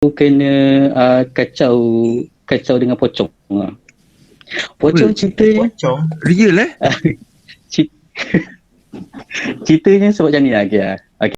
kena kacau dengan pocong. Pocong ceritanya Pocong? Real ceritanya sebab macam ni lah. Okay.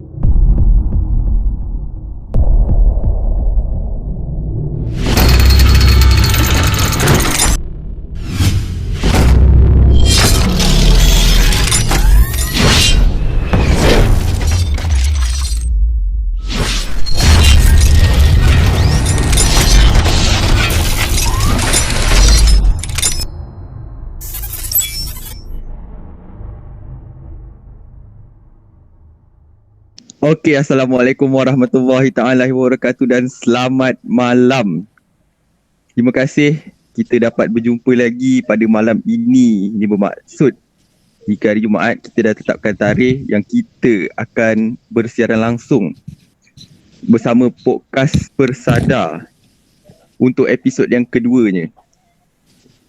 Okey, Assalamualaikum warahmatullahi taala wabarakatuh dan selamat malam. Terima kasih kita dapat berjumpa lagi pada malam ini. Ini bermaksud jika hari Jumaat kita dah tetapkan tarikh yang kita akan bersiaran langsung bersama podcast Persada untuk episod yang keduanya.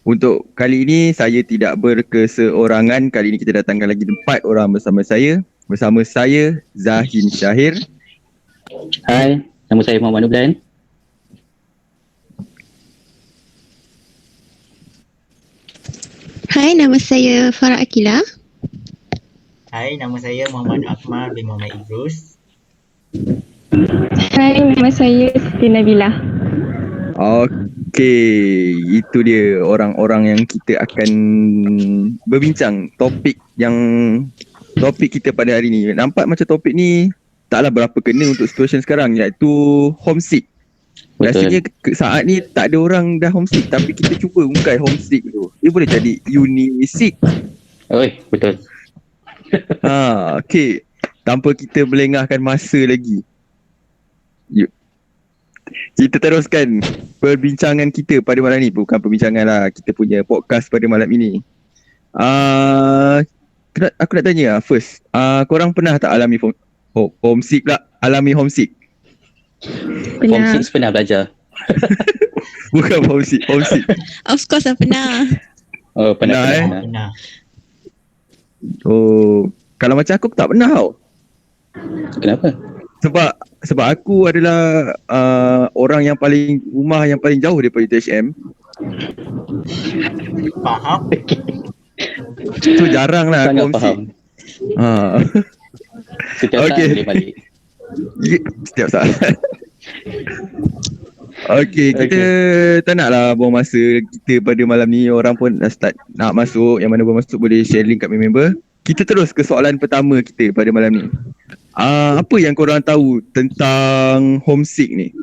Untuk kali ini saya tidak berkeseorangan. Kali ini kita datangkan lagi 4 orang bersama saya. Bersama saya, Zahin Syahir. Hai, nama saya Muhammad Nublan. Hai, nama saya Farah Akila. Hai, nama saya Muhammad Akmal bin Muhammad Idrus. Hai, nama saya Siti Nabila. Okey, itu dia orang-orang yang kita akan berbincang topik kita pada hari ni. Nampak macam topik ni taklah berapa kena untuk situasi sekarang, iaitu homesick. Rasanya saat ni tak ada orang dah homesick, tapi kita cuba ungkai homesick tu. Dia boleh jadi unisick. Oi, betul. Okey. Tanpa kita melengahkan masa lagi, kita teruskan perbincangan kita pada malam ni. Bukan perbincangan lah, kita punya podcast pada malam ini. Aku nak tanya first, korang pernah tak alami homesick pula? Alami homesick? Form 6 pernah belajar. Bukan homesick. Of course lah pernah. Oh, pernah. Pernah. Oh, kalau macam aku tak pernah tau. Kenapa? Sebab aku adalah orang rumah yang paling jauh daripada UTHM. Faham? So jarang lah aku Sangat homesick. faham. Setiap saat Okay. boleh balik. Setiap saat. Okay, kita tak naklah buang masa kita pada malam ni. Orang pun dah start nak masuk. Yang mana buang masuk boleh share link kat member. Kita terus ke soalan pertama kita pada malam ni. Apa yang korang tahu tentang homesick ni?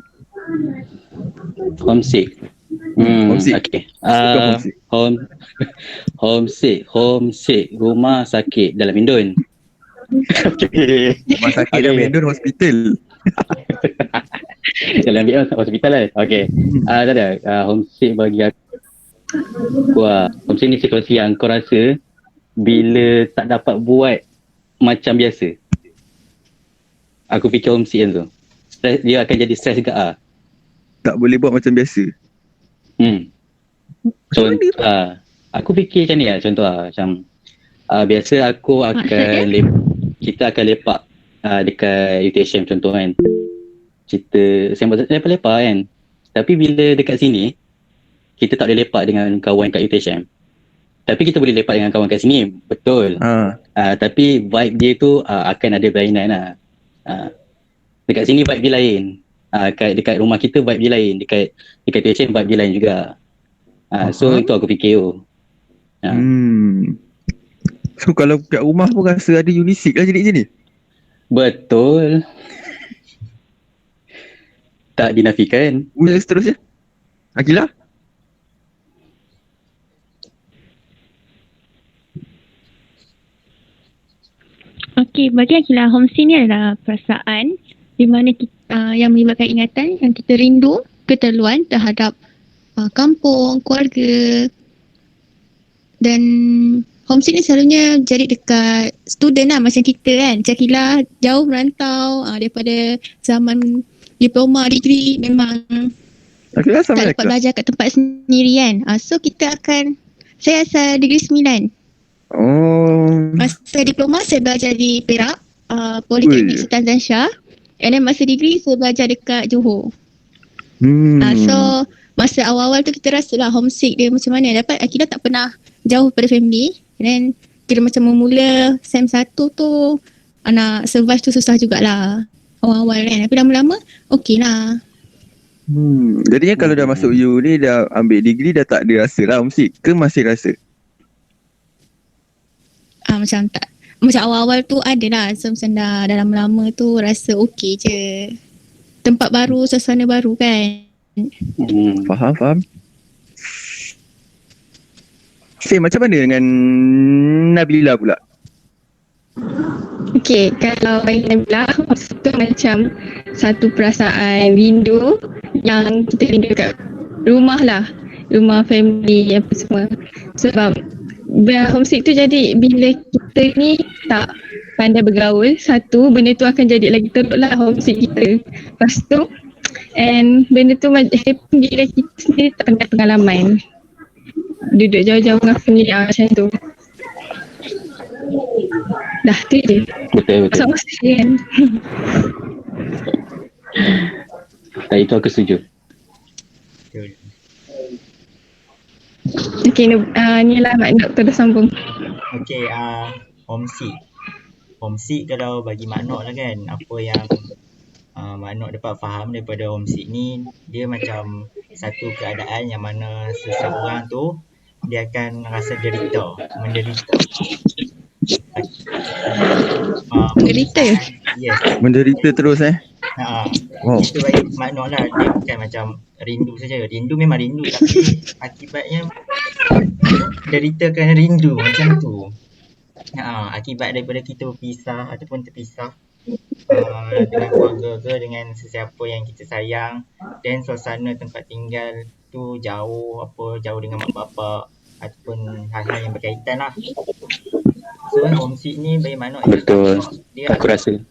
Homesick. Homesick. Okay. Bukan homesick. Homesick. Rumah sakit dalam Indon. Okay. Rumah sakit dalam Indon hospital. Dalam hospital lah. Okay. Tak ada. Homesick bagi aku. Homesick ni situasi yang kau rasa bila tak dapat buat macam biasa. Aku fikir homesick kan tu. Dia akan jadi stres juga . Tak boleh buat macam biasa. Contoh aku fikir macam ni lah. Contoh macam biasa aku akan kita akan lepak dekat UTHM contoh kan. Kita sembang lepak-lepak kan. Tapi bila dekat sini kita tak boleh lepak dengan kawan kat UTHM. Tapi kita boleh lepak dengan kawan kat sini. Betul. Tapi vibe dia tu akan ada berlainan lah. Dekat sini vibe dia lain. Dekat rumah kita vibe dia lain. Dekat UTHM vibe dia lain juga. So itu aku fikir tu. So kalau kat rumah pun rasa ada unisick lah jadi macam ni? Betul. Tak dinafikan. Seterusnya Akila? Okey, bagi Akila, homesick ni adalah perasaan di mana kita, yang melibatkan ingatan yang kita rindu keterluan terhadap kampung, keluarga. Dan homesick ni selalunya jadi dekat student lah macam kita kan. Macam Akila jauh merantau daripada zaman diploma, degree, memang Akila sama tak dapat belajar kat tempat sendiri kan. So saya asal degree 9. Masa diploma saya belajar di Perak, Politeknik Sultan Zain Shah. And then masa degree saya belajar dekat Johor. So masa awal-awal tu kita rasa lah homesick dia macam mana. Dapat Akila tak pernah jauh pada family. And then kira macam memula SEM 1 tu nak survive tu susah jugalah awal-awal kan. Tapi lama-lama okey lah. Jadinya kalau dah masuk U ni, dah ambil degree, dah tak ada rasa lah homesick ke masih rasa? Macam tak, macam awal-awal tu ada lah. So macam dah lama-lama tu rasa okey je. Tempat baru, suasana baru kan. Faham. Macam mana dengan Nabila pula? Okay, kalau bagi Nabila, tu macam satu perasaan rindu yang kita rindu kat rumah lah. Rumah, family, apa semua. Sebab homesick tu jadi bila kita ni tak pandai bergaul, satu, benda tu akan jadi lagi teruk lah homesick kita. Lepas tu, and benda tu happen bila kita sendiri tak pandai pengalaman. Duduk jauh-jauh dengan family macam tu. Dah tu je. Betul. Masa kan. Itu aku setuju. Betul. Okay, ni lah Mak Nok terus sambung. Okay, homesick. Homesick kalau bagi Mak Nok lah kan, apa yang Mak Nok dapat faham daripada homesick ni, dia macam satu keadaan yang mana seseorang tu dia akan rasa menderita. Menderita? Yes. Menderita terus Wow. Itu bagi Mak Nok lah. Dia bukan macam rindu saja. Rindu memang rindu, tapi akibatnya derita kerana rindu macam tu. Akibat daripada kita berpisah ataupun terpisah dengan keluarga ke, dengan sesiapa yang kita sayang, dan suasana tempat tinggal tu jauh dengan mak bapak ataupun hal-hal yang berkaitan lah. So homesick ni bagi Mak Nok, Betul. dia Aku rasa.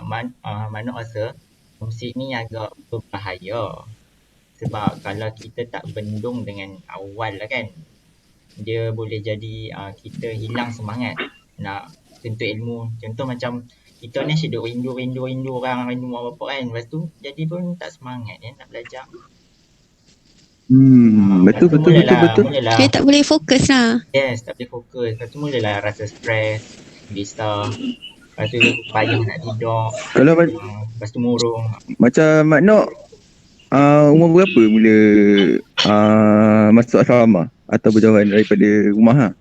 Mak Nok rasa homesick ni agak berbahaya. Sebab kalau kita tak bendung dengan awal lah kan, dia boleh jadi kita hilang semangat nak tuntut ilmu. Contoh macam kita ni asyik duk rindu orang, rindu mak bapak kan. Lepas tu jadi pun tak semangat nak belajar. Betul. Mulalah, Dia tak boleh fokus lah. yes, tak boleh fokus. Lepas tu mulalah rasa stres, risau. Lepas tu payah nak tidur. Kalau Lepas tu murung. macam Mak Nok, umur berapa mula masuk asrama atau berjauhan daripada rumah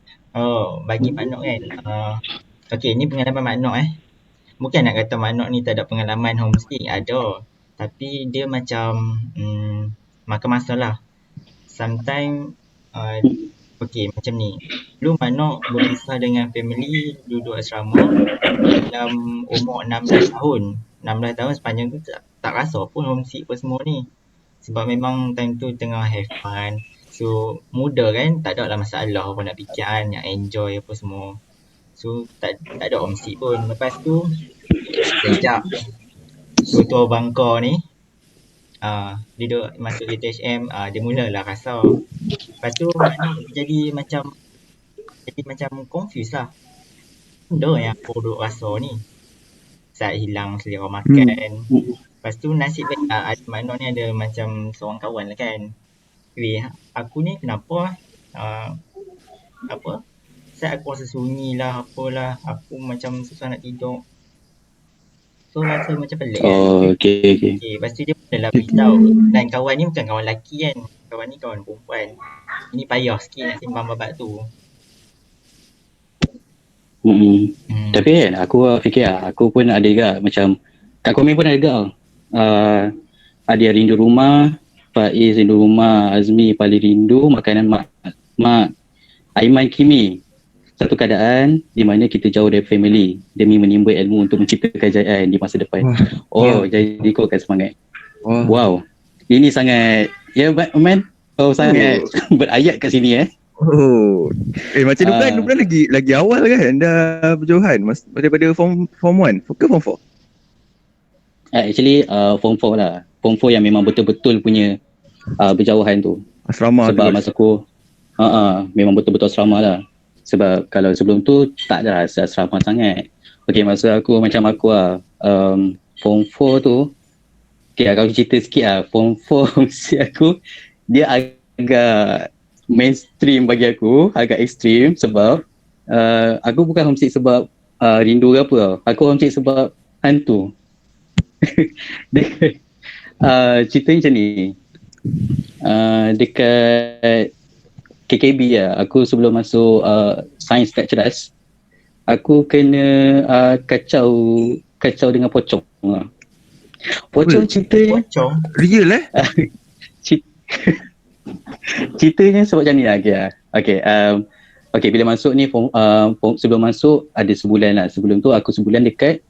Bagi Mak Nok kan, okay, ni pengalaman Mak Nok Bukan nak kata Mak Nok ni tak ada pengalaman homesick, ada. Tapi dia macam makan masa lah. Sometimes okay, macam ni. Dulu Mak Nok berpisah dengan family, duduk asrama dalam umur 16 tahun. 16 tahun sepanjang tu tak rasa pun homesick apa semua ni. Sebab memang time tu tengah have fun. So muda kan, tak ada lah masalah apa nak fikir kan, nak enjoy apa semua. So tak ada homesick pun. Lepas tu sejak ketua bangka ni dia duduk masuk UTHM, dia mulalah rasa. Lepas tu jadi macam confused lah. Benda yang aku duduk rasa ni, saat hilang selera makan. Lepas tu nasib baik Mak Nok ni ada macam seorang kawan lah kan. Aku ni kenapa saat aku rasa sunyi lah, apalah, aku macam susah nak tidur. So rasa macam pelik Okay. Lepas tu dia mulalah beritahu. Dan kawan ni bukan kawan lelaki kan, kawan ni kawan perempuan. Ini payah sikit nak sembang babak tu. Tapi kan aku fikir aku pun ada juga macam kat komen pun ada juga ada yang rindu rumah, Faiz rindu rumah, Azmi paling rindu makanan mak. Aiman Kimi, satu keadaan di mana kita jauh dari family demi menimba ilmu untuk mencipta kejayaan di masa depan. Jadi kau akan semangat. Wow. Ini sangat man. Kau sangat berayat kat sini macam dia bukan lagi awal kan dah berjauhan daripada form 1 ke form 4? Actually form 4 lah. Form 4 yang memang betul-betul punya berjauhan tu. Asrama sebab tu. masa aku memang betul-betul asrama lah. Sebab kalau sebelum tu tak ada rasa asrama sangat. Okay, masa aku macam aku form 4 tu Okay, kalau cerita sikit lah, form 4 homesick aku, dia agak mainstream bagi aku, agak ekstrim sebab aku bukan homesick sebab rindu ke apa tau. Aku homesick sebab hantu. Dia, cerita macam ni. Dekat KKB lah, aku sebelum masuk sains kat Ceras, aku kena kacau dengan pocong. Pocong ceritanya Pocong. Real ceritanya sebab macam ni lah. Okay, bila masuk ni sebelum masuk ada sebulan lah. Sebelum tu aku sebulan dekat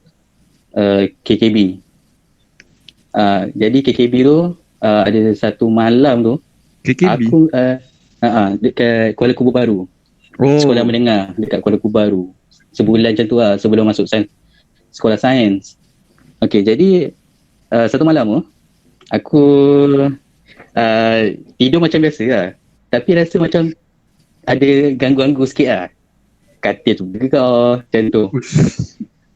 KKB. Jadi KKB tu ada satu malam tu KKB? aku dekat Kuala Kubu Baru. Sekolah menengah dekat Kuala Kubu Baru. Sebulan macam tu lah sebelum masuk sekolah sains. Okay, jadi satu malam tu aku tidur macam biasa lah. Tapi rasa macam ada ganggu-ganggu sikit lah. Katil tu gegar macam tu.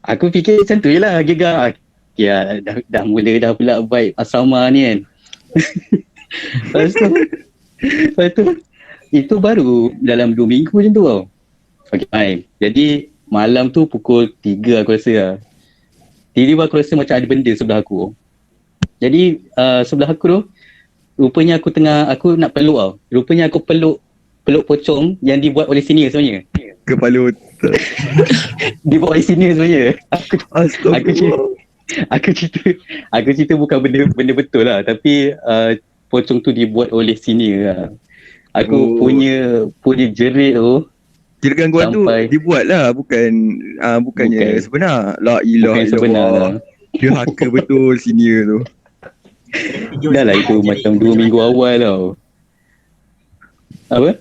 Aku fikir macam tu je lah, gegar. Ya, dah mula dah pula vibe asrama ni kan. Lepas tu itu baru dalam 2 minggu macam tu tau. Okay, fine. Jadi malam tu pukul 3 aku rasa lah. Tiba-tiba aku rasa macam ada benda sebelah aku. Jadi sebelah aku tu rupanya aku nak peluk tau. Rupanya aku peluk pocong yang dibuat oleh senior sebenarnya. Kepala otak. Dibuat oleh senior sebenarnya. Aku cerita bukan benda betul lah, tapi pocong tu dibuat oleh senior lah. Aku punya jerit tu kira gangguan tu dibuat lah, bukannya sebenar. La ilaha illallah lah. Dia haka betul senior tu. Dah lah itu macam 2 minggu awal tau. Apa?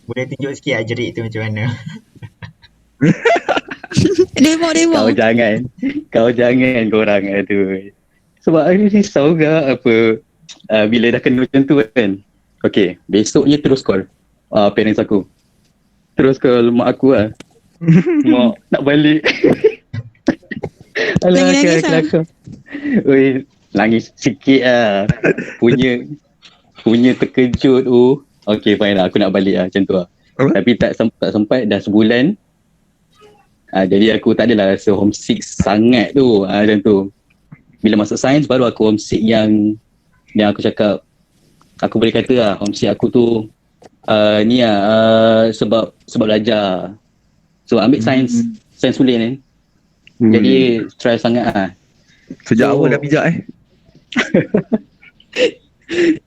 Boleh tunjuk sikit jerit tu macam mana? Demo. Kau jangan korang tu. Sebab aku risau ke apa bila dah kena macam tu kan. Okay, besoknya terus call parents aku. Terus call mak aku lah. Mak nak balik. Alah, kelakar. Oi, nangis sikit lah. Punya terkejut tu. Okay, fine lah, aku nak balik lah macam tu lah. Tapi tak sempat dah sebulan. Jadi aku tak adalah rasa homesick sangat tu macam tu. Bila masuk sains baru aku homesick yang aku cakap, aku boleh kata lah homesick aku tu ni lah sebab belajar. So ambil sains boleh ni. Jadi try sangat lah. Sejak awal dah pijak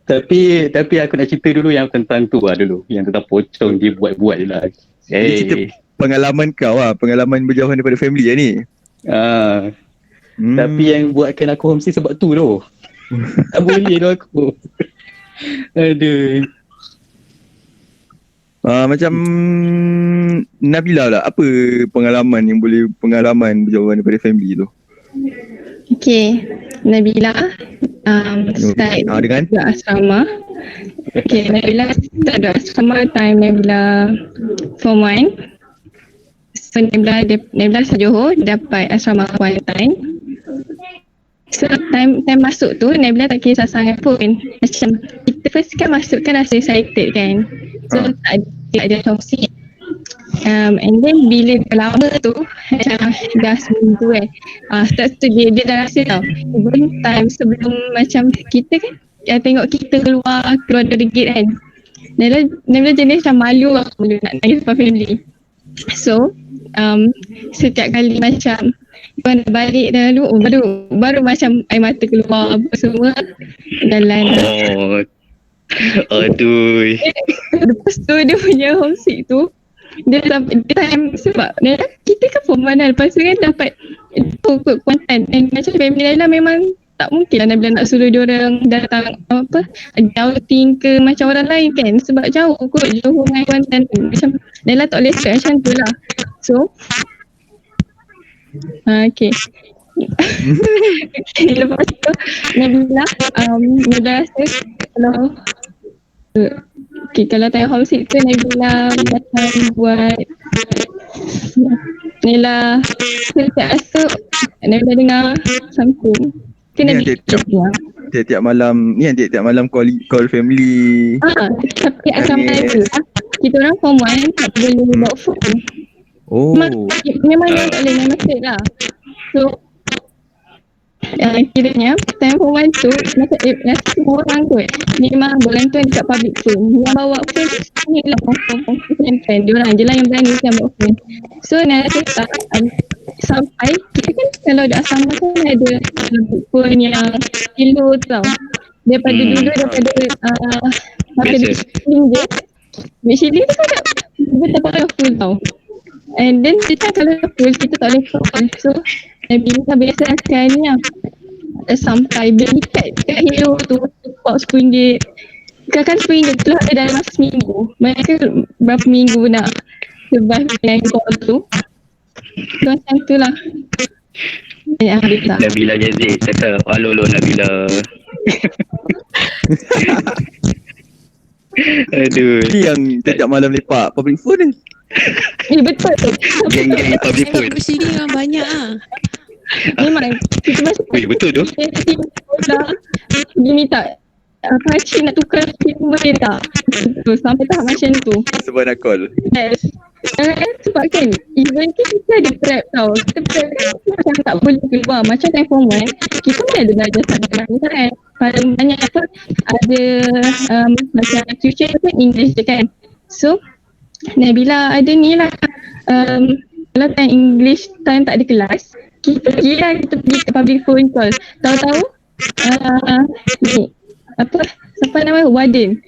Tapi aku nak cerita dulu yang tentang tu lah dulu. Yang tentang pocong dia buat-buat je lah. Cerita pengalaman kau lah, pengalaman berjauhan daripada family lah ni. Tapi yang buatkan aku homesick sebab tu tu. Tak boleh tu aku. Aduh. Macam Nabila lah, apa pengalaman berjauhan daripada family tu? Okay, Nabila start dengan asrama. Okay, Nabila start asrama time Nabila form 1. So Nabila asal Johor, dapat asrama Kuantan. So time masuk tu Nabila tak kisah sangat pun. Macam kita first kan masuk kan rasa excited kan. So tak ada toxic. And then bila dah lama tu macam dah seminggu kan, start tu dia dah rasa tau. Even time sebelum macam kita kan tengok kita keluar dari gate kan, Nabila jenis macam malu nak nangis depan family. So setiap kali macam Puan balik dah lalu baru macam air mata keluar apa semua jalan. Aduh. Lepas tu dia punya homesick tu dia time sebab kita kan form 1 lepas tu kan dapat ikut Kuantan dan macam family Naila memang tak mungkin lah Nabila nak suruh dia orang datang outing ke macam orang lain kan, sebab jauh kot Johor dengan Kuantan macam Naila tak boleh start macam tu lah. So okay. Lepas tu Nabila rasa kalau tengok homesick tu Nabila macam buat Nabila setiap esok Nabila dengar something Kena Ni dikit je. tiap-tiap malam ni, tiap-tiap malam call family. Tapi assignment tu lah. Kita orang form 1 tak boleh bawa phone. Oh. Memang dia tak boleh message lah. So kiranya time form 1 tu macam semua orang kot memang bergantung dekat public phone. Yang bawa phone ni lah friend dia orang je lah yang berani kan bawa phone. So nak cakap sampai kita kan kalau ada asrama kan ada public phone yang kilo tau. Daripada dulu daripada Biasa. Big Shilling tu kan dia tak pakai full tau. And then kita kalau full kita tak boleh call. So bila biasa sekarang ni lah sampai beli kat Hero tu pop RM10. Kan RM10 tu ada dalam masa seminggu. Mereka berapa minggu nak survive dengan call tu. So macam tu lah. Alhamdulillah. Nabila Yazid cakap, halo Nabila. Aduh. Ni yang tiap malam lepak public phone ni. Betul tu. Geng-geng public Tengok phone. di sini memang banyak ah. Memang kita masuk Betul tu. dia minta pakcik nak tukar skip boleh tak? Tu sampai tahap macam tu. Sebab nak call. Yes. Sebab kan even kita ada prep tau. Kita prep macam tak boleh keluar. Macam time form 1 kita pun ada belajar sangat kan. Pada banyak apa ada macam tuition tu English je kan. So Nabila ada ni lah kalau time English time tak ada kelas kita pergi ke public phone call. Tahu-tahu ni apa siapa nama Warden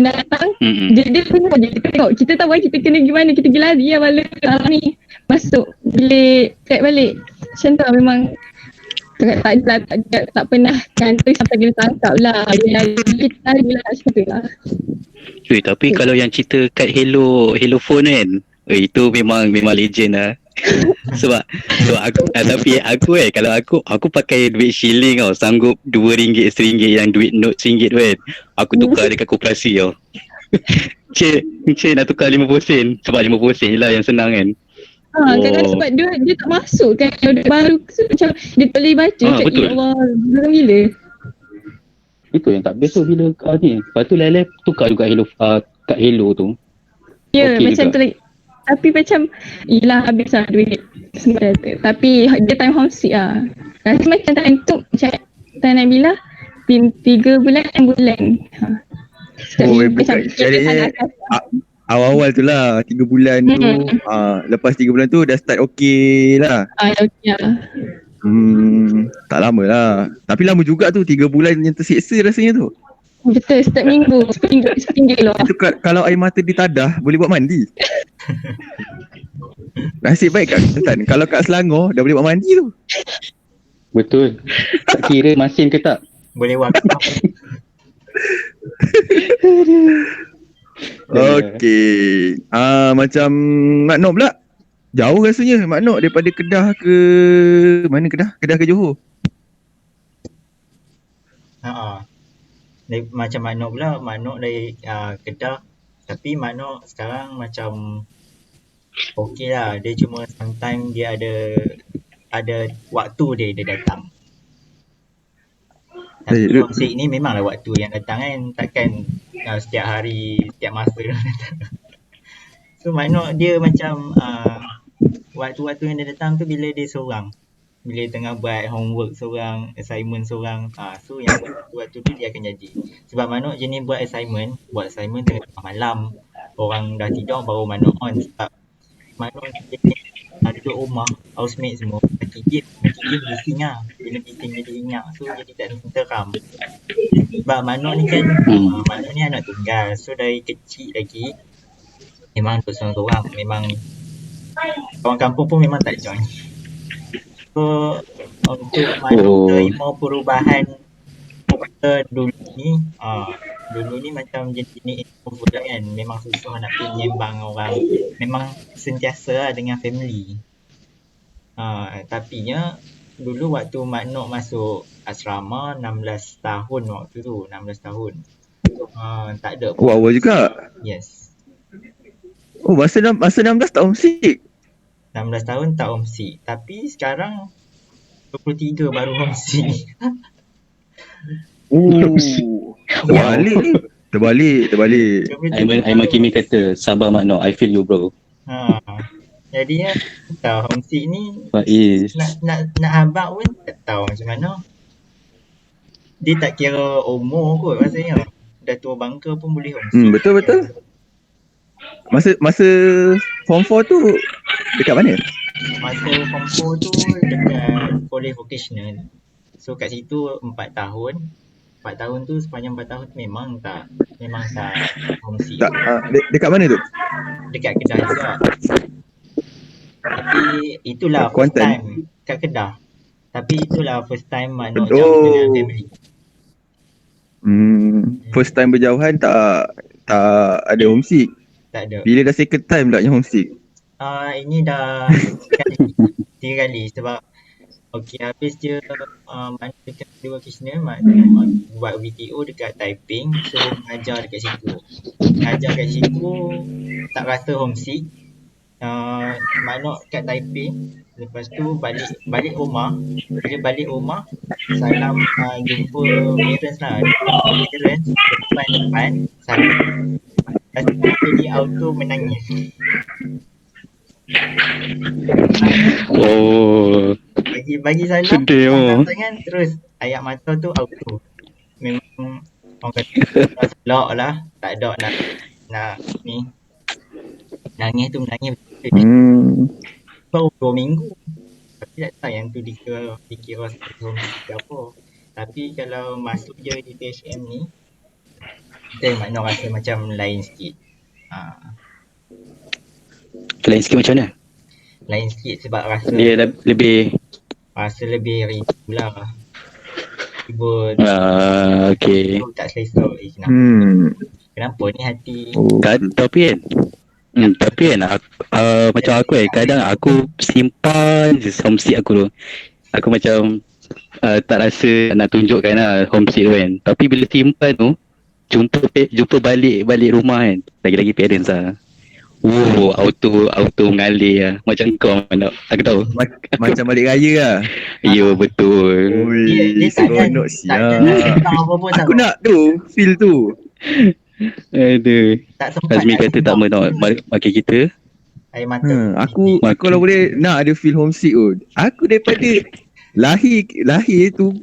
datang. Dia punya je kita tengok. Kita tahu kita kena gimana, kita pergi lari lah balik ni masuk bilik check balik. Macam tu lah, memang tak pernah kantor sampai kena tangkap lah. Kita lari lah macam tu lah. Tapi kalau yang cerita kat Hello Phone kan, itu memang legend lah. Sebab tapi aku kalau aku pakai duit shilling tau, sanggup RM2, RM1 yang duit note RM1 tu kan, aku tukar dekat koperasi tau. Cik nak tukar 50 sen, sebab 50 sen je lah yang senang kan. Kadang-kadang sebab dia tak masuk kan, dia baru so, macam dia tak boleh baca. Betul. Ya Allah, belum bila. Itu yang tak best tu bila ni. Lepas tu leleh tukar juga kat Hello tu. Ya, Okey macam juga. tu lagi. Tapi macam yelah habis lah duit semua tu. Tapi dia time homesick lah. Rasa macam time tu macam time Nabila 3 bulan 6 bulan. Bukan jadi awal-awal tu lah 3 bulan tu. Lepas 3 bulan tu dah start okey lah. Okay lah. Tak lama lah. Tapi lama juga tu 3 bulan yang tersiksa rasanya tu. Betul, setiap minggu RM10 lah. Itu kalau air mata ditadah boleh buat mandi. Nasib baik kat Kelantan. Kalau kat Selangor dah boleh buat mandi tu. Betul. Tak kira masin ke tak. Boleh wakaf. Okey. Macam Mak Nok pula. Jauh rasanya Mak Nok daripada Kedah ke mana Kedah? Kedah ke Johor? Macam Mak Nok pula, Mak Nok dari Kedah. Tapi Mak Nok sekarang macam okey lah. Dia cuma sometimes dia ada waktu dia datang. Tapi konsep ni memanglah waktu yang datang kan. Takkan setiap hari, setiap masa dia datang. So Mak Nok dia macam waktu-waktu yang dia datang tu bila dia seorang. Bila dia tengah buat homework seorang, assignment seorang. So yang waktu-waktu tu dia akan jadi. Sebab Mak Nok jenis buat assignment tengah malam. Orang dah tidur baru Mak Nok on. Sebab Mak Nok duduk rumah, housemate semua. Maki game bising lah. Bila bising dia ingat. So jadi tak ada teram. Sebab Mak Nok ni kan, Mak Nok ni anak tunggal. So dari kecil lagi, memang duduk seorang-seorang. Memang orang kampung pun memang tak join. So untuk Mak Nok terima perubahan dulu ni macam jenis introvert lah kan. Memang susah nak menyembang orang. Memang sentiasa lah dengan family. Tapinya dulu waktu Mak Nok masuk asrama 16 tahun waktu tu. 16 tahun. Tak ada pun. Awal juga. Yes. Masa 16 tak homesick. 16 tahun tak homesick. Tapi sekarang 23 baru homesick. Terbalik ni. Terbalik. Aiman Kimi kata, sabar Makno, I feel you bro. Ha. Jadi tahu homesick ni Faiz. nak abang pun tak tahu macam mana. Dia tak kira umur kot rasanya. Dah tua bangka pun boleh homesick. Betul. Masa form 4 tu dekat mana? Masa form 4 tu dekat college vocational. So kat situ 4 tahun. 4 tahun tu sepanjang 4 tahun tu memang tak homesick. Tak, dekat mana tu? Dekat Kedah juga. Tapi itulah first Kuantan. time kat Kedah. Tapi itulah first time Makno Oh. jauh dengan family. First time berjauhan tak ada homesick. Tak ada. Bila dah second time tak yang homesick? Ini dah 3 kali sebab habis je Makno dekat vocational, Makno buat VTO dekat Taiping, so mengajar dekat situ. Mengajar kat situ tak rasa homesick. Makno kat Taiping, lepas tu balik rumah. Bila balik rumah, salam jumpa parents lah. Parents depan salam. Lepas tu jadi auto menangis. Oh, Bagi salam sedih tangan terus ayat mata tu auto. Memang orang kata selok lah, tak ada nak ni. Nangis tu menangis baru 2 minggu. Tapi tak tahu yang tu dikira sebagai homesick ke apa. Tapi kalau masuk je di THM ni, kita Makno rasa macam lain sikit. lain sikit macam mana? Lain sikit sebab Dia lebih lebih rindu lah. Tiba okay. tak selesa kenapa ni hati. Tapi kan macam aku kadang aku simpan je homesick aku tu. Aku macam tak rasa nak tunjukkan lah homesick tu kan. Tapi bila simpan tu, jumpa balik rumah kan, lagi-lagi parents lah. Auto mengalir lah. Macam kau mana aku tahu. Macam balik raya lah. Ya betul. Dia seronok siap. apa pun Aku nak tu, feel tu. Aduh. tak sempat. Azmi kata tak mau nak makin kita. Air mata. Aku kalau boleh nak ada feel homesick tu. Aku daripada lahir tu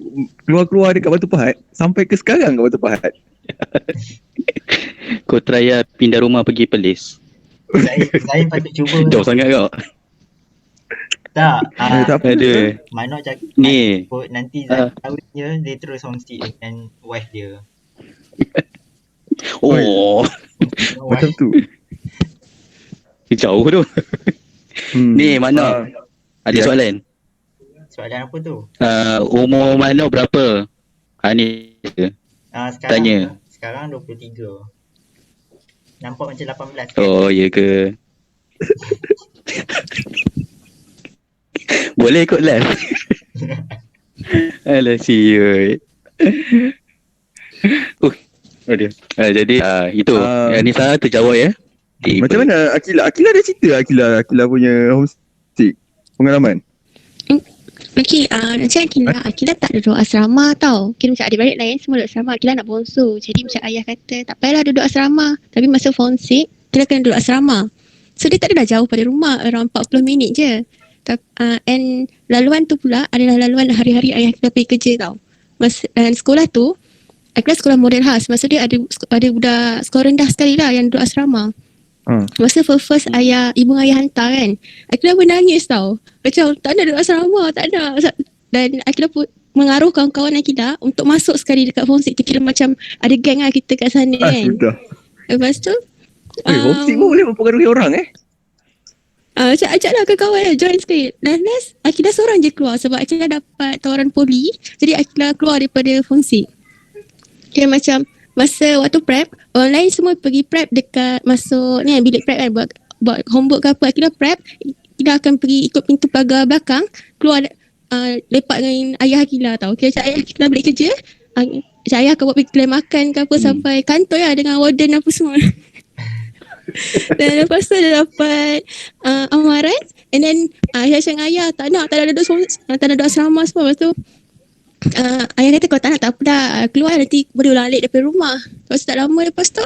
keluar dekat Batu Pahat sampai ke sekarang kat Batu Pahat. Kau try pindah rumah pergi Perlis. Saya patut cuba. Jauh sangat kau. Tak. Tak apa. Ada. Makno cakap Ni. nanti Zai kahwin je, dia terus homesick dengan wife dia. Macam tu. Jauh tu. Ni Makno. Ada Ya. soalan. Soalan apa tu? Umur Makno berapa? Ni Sekarang Sekarang 23. Nampak macam 18 kan? Oh ya ke? Boleh ikut live. Alah siut. Dia. Jadi itu Nisa terjawab ya. Macam mana Akila ada cerita Akila punya homesick pengalaman? Okay, macam Akila tak duduk asrama tau. Kira macam adik-beradik lain semua duduk asrama. Akila nak bongsu. Jadi macam ayah kata, tak payahlah duduk asrama. Tapi masa form 6, Akila kena duduk asrama. So dia tak adalah jauh pada rumah, around 40 minit je. And laluan tu pula adalah laluan hari-hari ayah Akila pergi kerja tau. Sekolah tu, Akila sekolah model khas. Masa dia ada budak sekolah rendah sekali lah yang duduk asrama. Masa first ibu ayah hantar kan, Akila pun nangis tau. Macam tak nak duduk asrama, tak nak. Dan Akila pun mengaruh kawan-kawan Akila untuk masuk sekali dekat form 6 tu. Kira macam ada geng lah kita kat sana kan. Sudah. Lepas tu Homesick pun boleh mempengaruhi orang macam ajaklah kawan-kawan join sekali. Dan last Akila seorang je keluar sebab Akila dapat tawaran poli. Jadi Akila keluar daripada form 6. Kira macam masa waktu prep, orang lain semua pergi prep dekat masuk ni bilik prep kan, buat homework ke apa. Akila prep, Akila akan pergi ikut pintu pagar belakang, keluar lepak dengan ayah Akila tau. Kira macam ayah Akila balik kerja, macam ayah akan buat pergi kedai makan ke apa sampai kantor lah dengan warden apa semua. Dan lepas tu dia dapat amaran, And then Aisyah dengan ayah tak nak duduk asrama semua. Lepas tu ayah kata kalau tak nak tak apa dah, keluar nanti boleh ulang alik daripada rumah. Lepas tu tak lama lepas tu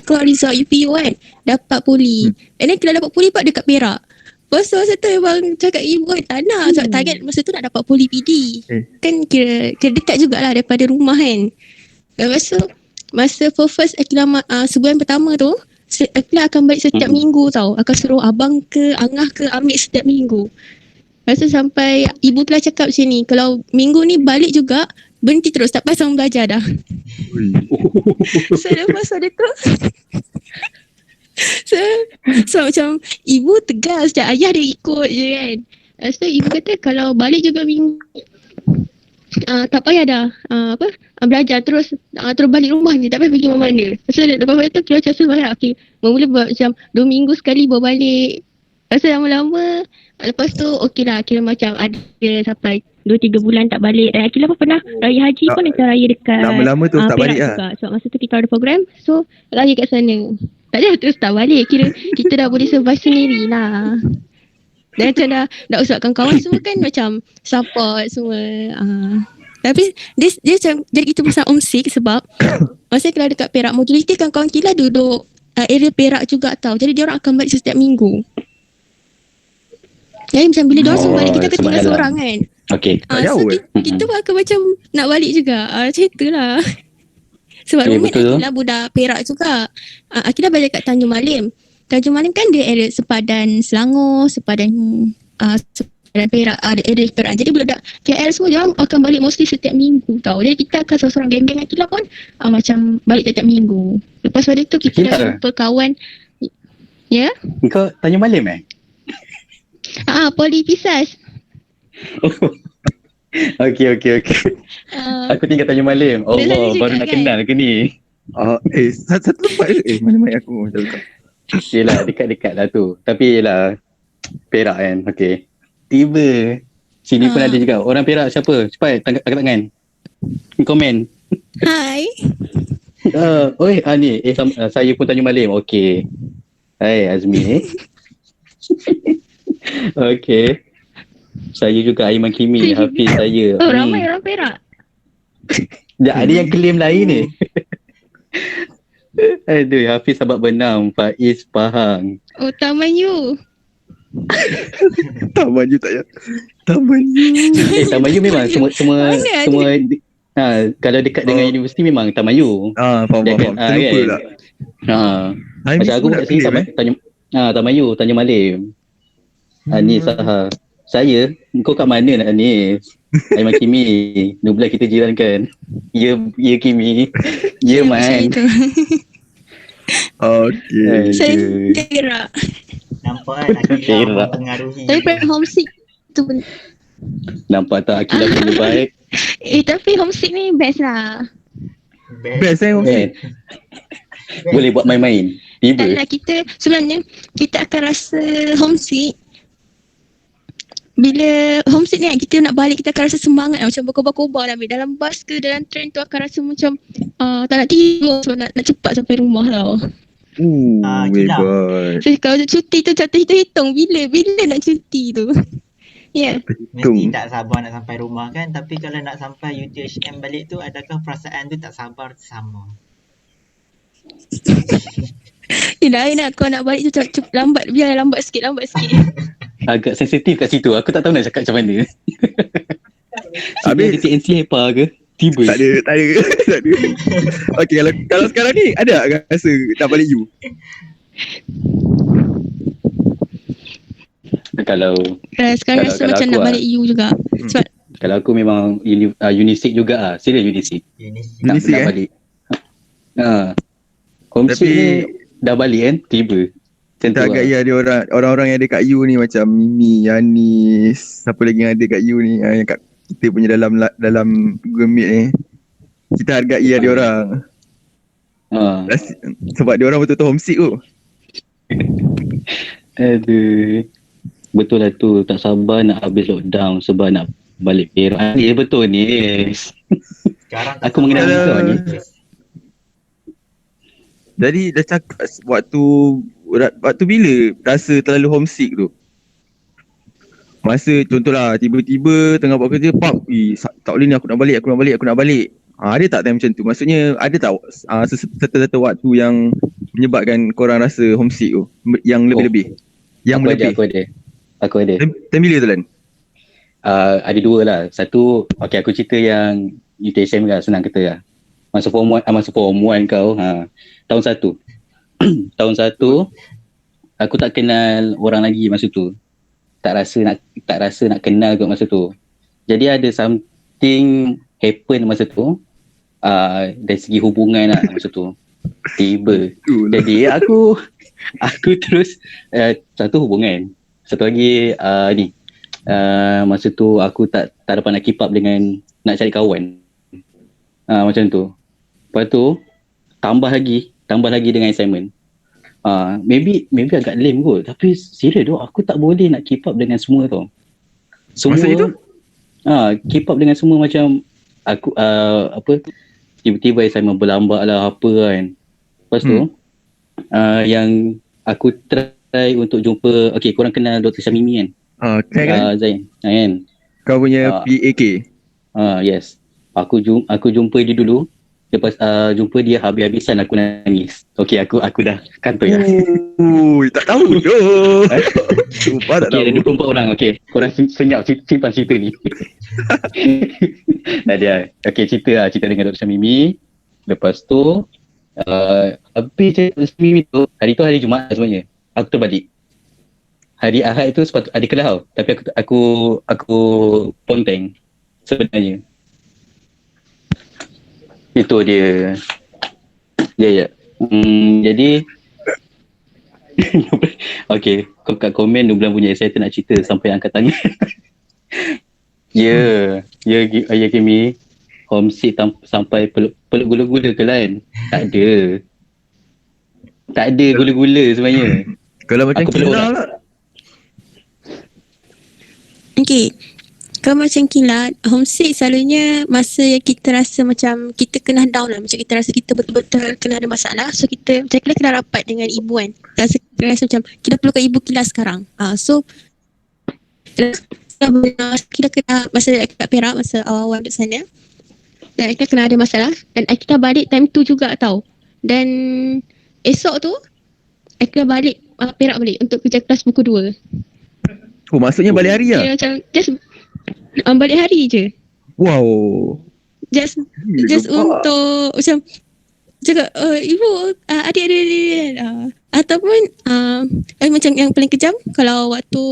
keluar result UPU kan, dapat poli. And then kalau dapat poli pak dekat Perak. Lepas tu masa tu memang cakap ibu tak nak, sebab target masa tu nak dapat poli PD. Kan kira dekat jugalah daripada rumah kan. Lepas tu masa first Akilah sebulan pertama tu Akilah akan balik setiap minggu tau. Akan suruh abang ke Angah ke ambil setiap minggu. Lepas tu sampai ibu telah cakap macam ni, kalau minggu ni balik juga berhenti terus, tak pasal belajar dah. So lepas ada tu so macam ibu tegas je, ayah dia ikut je kan. Lepas tu ibu kata kalau balik juga minggu tak payah dah belajar terus balik rumah je, tak payah pergi mana-mana. So lepas tu kira macam sebenarnya okay, mula buat macam 2 minggu sekali bawa balik. Lepas tu lama-lama lepas tu okey lah, kira macam ada sampai 2-3 bulan tak balik. Dan Akilah pun pernah raya haji pun kita raya dekat Lama-lama terus tak Perak balik lah. juga. Sebab masa tu kita ada program, so raya kat sana. Tak ada terus tak balik, kira kita dah boleh survive sendiri lah. Dan macam dah usahakan kawan semua kan macam support semua. Tapi dia macam jadi kita pasal homesick sebab masa Akilah dekat Perak, majoriti kan kawan Akilah duduk area Perak juga tau. Jadi dia orang akan balik setiap minggu. Jadi macam bila diorang semua balik, kita akan tinggal semalam. seorang kan. Okay. Tak So jauh kita pun akan macam nak balik juga. Macam itulah. Sebab roommate betul. Akilah budak Perak juga. Akilah balik kat Tanjung Malim. Tanjung Malim kan dia area sepadan Selangor, sepadan Perak, ada area Perak. Jadi budak KL semua dia akan balik mostly setiap minggu tau. Jadi kita akan seorang geng-geng Akilah pun macam balik setiap minggu. Lepas pada tu kita dah jumpa kawan. Ya? Kau Tanjung Malim Poli Pisas. Okay. Aku tinggal Tanjung Malim. Dia Allah, tadi baru cakap nak kan? kenal ke ni? Satu tempat je. Mana-mana aku macam tu. Yelah, dekat-dekat lah tu. Tapi yelah, Perak kan. Okay. Tiba. Sini pun ada juga. Orang Perak siapa? Cepat, angkat tangan. Komen. Hai. Ni. Saya pun Tanjung Malim. Okay. Hai, Azmi. Okay. Saya juga Aiman Kimi. Hafiz saya. Ramai orang Perak. Ada yang claim lain ni. Aduh, Hafiz Sabak Benam, Faiz Pahang. Oh, Taman U. Taman you tak ya. Taman you. Taman U memang semua Mana kalau dekat dengan universiti memang Taman U. Faham. Kan? Terlupa Kan? lah. Macam aku kat sini Taman U, Tanjung Malim. Anis Saha. Saya, kau kat mana nak Anis? Aiman Kimi. Nublah kita jiran kan. Ya Kimi. Ya Man. Okay. Saya Perak. Nampak kan Akilah mempengaruhi. Tapi Perak homesick tu pun. Nampak tak Akilah punya baik? Tapi homesick ni best lah. Best Kan? Boleh buat main-main. Tiba. Taklah sebenarnya kita akan rasa homesick. Bila homesick ni kita nak balik, kita akan rasa semangat macam berkobar-kobar lah. Dalam bas ke dalam train tu akan rasa macam tak nak tidur sebab nak cepat sampai rumah tau. Hebat. So kalau cuti tu macam hitung bila nak cuti tu. Ya. Mesti tak sabar nak sampai rumah kan. Tapi kalau nak sampai UTHM balik tu, adakah perasaan tu tak sabar sama? Lain lah kau nak balik tu lambat. Biar lambat sikit. Agak sensitif kat situ. Aku tak tahu nak cakap macam mana. Habis Habis TNC apa ke? Tiba. tak ada. Okay, kalau sekarang ni ada tak rasa nak balik you? Kalau Sekarang rasa kalau macam aku nak balik U juga. Sebab kalau aku memang unisik juga ah. Serius unisik. Tak Unisik, nak balik. Homesick Tapi- ni dah balik kan? Tiba. Macam tu Tak agak lah. ya, ada orang-orang yang ada kat you ni macam Mimi, Yanis, siapa lagi yang ada kat you ni yang kat kita punya dalam Google Meet ni. Kita hargai dia orang. Sebab dia orang betul-betul homesick tu. Aduh. Betul lah tu. Tak sabar nak habis lockdown sebab nak balik Perak. Ni betul ni. Sekarang Aku mengenal kau ni. Jadi dah cakap waktu bila rasa terlalu homesick tu? Masa contohlah tiba-tiba tengah buat kerja, tak boleh ni, aku nak balik. Ada tak time macam tu? Maksudnya ada tak serta-serta waktu yang menyebabkan korang rasa homesick tu? Yang lebih-lebih? Yang melebih? Aku ada. Time bila tu Lan? Ada dua lah. Satu, okay, aku cerita yang UTSM lah, senang kata lah. Masa form 1 kau, tahun 1. Tahun 1, aku tak kenal orang lagi masa tu. Tak rasa nak kenal kot masa tu. Jadi ada something happen masa tu. Dari segi hubungan lah masa tu. Tiba. Jadi aku terus satu hubungan. Satu lagi masa tu aku tak dapat nak keep up dengan nak cari kawan. Macam tu. Lepas tu tambah lagi dengan assignment. Maybe agak lame kot, tapi serius tu aku tak boleh nak keep up dengan semua tau. Masa itu? Keep up dengan semua macam aku tiba-tiba assignment berlambak lah apa kan. Lepas tu yang aku try untuk jumpa, okay, korang kenal Dr. Syamimi kan? Kan? Zain kan? Kau punya PAK? Yes. Aku jumpa dia dulu. Lepas jumpa dia habis-habisan aku nangis. Okay, aku dah kantoi lah. Tak tahu tu. Sumpah tak Okay, tahu. ada 24 orang. Okay, korang senyap simpan cerita ni. Dia. Okay, cerita dengan Dr. Syamimi. Lepas tu habis cerita Dr. Syamimi tu, hari Jumaat sebenarnya. Aku terbalik. Hari Ahad tu sepatutnya ada kelas tau. Tapi aku ponteng sebenarnya. Itu dia. Ya. Jadi okay, kat komen Nublan punya excited nak cerita sampai angkat tangan. Ya Kimi. Homesick sampai peluk gula-gula ke Lan? Tak ada gula-gula sebenarnya. Kalau macam Aku peluk Kila orang. lah. Okay. Kalau macam Kila, homesick selalunya masa yang kita rasa macam kita kena down lah. Macam kita rasa kita betul-betul kena ada masalah. So kita macam Kila kena rapat dengan ibu kan. Rasa macam kita perlukan ibu Kila sekarang. So Kila kena masa kat Perak, masa awal-awal duduk sana. Dan Kila kena ada masalah. Dan Kila balik time tu juga tau. Dan esok tu Kila balik Perak balik untuk kerja kelas buku 2. Maksudnya balik hari lah? Kira macam just balik hari je. Wow. Just untuk macam cakap ibu adik ataupun macam yang paling kejam kalau waktu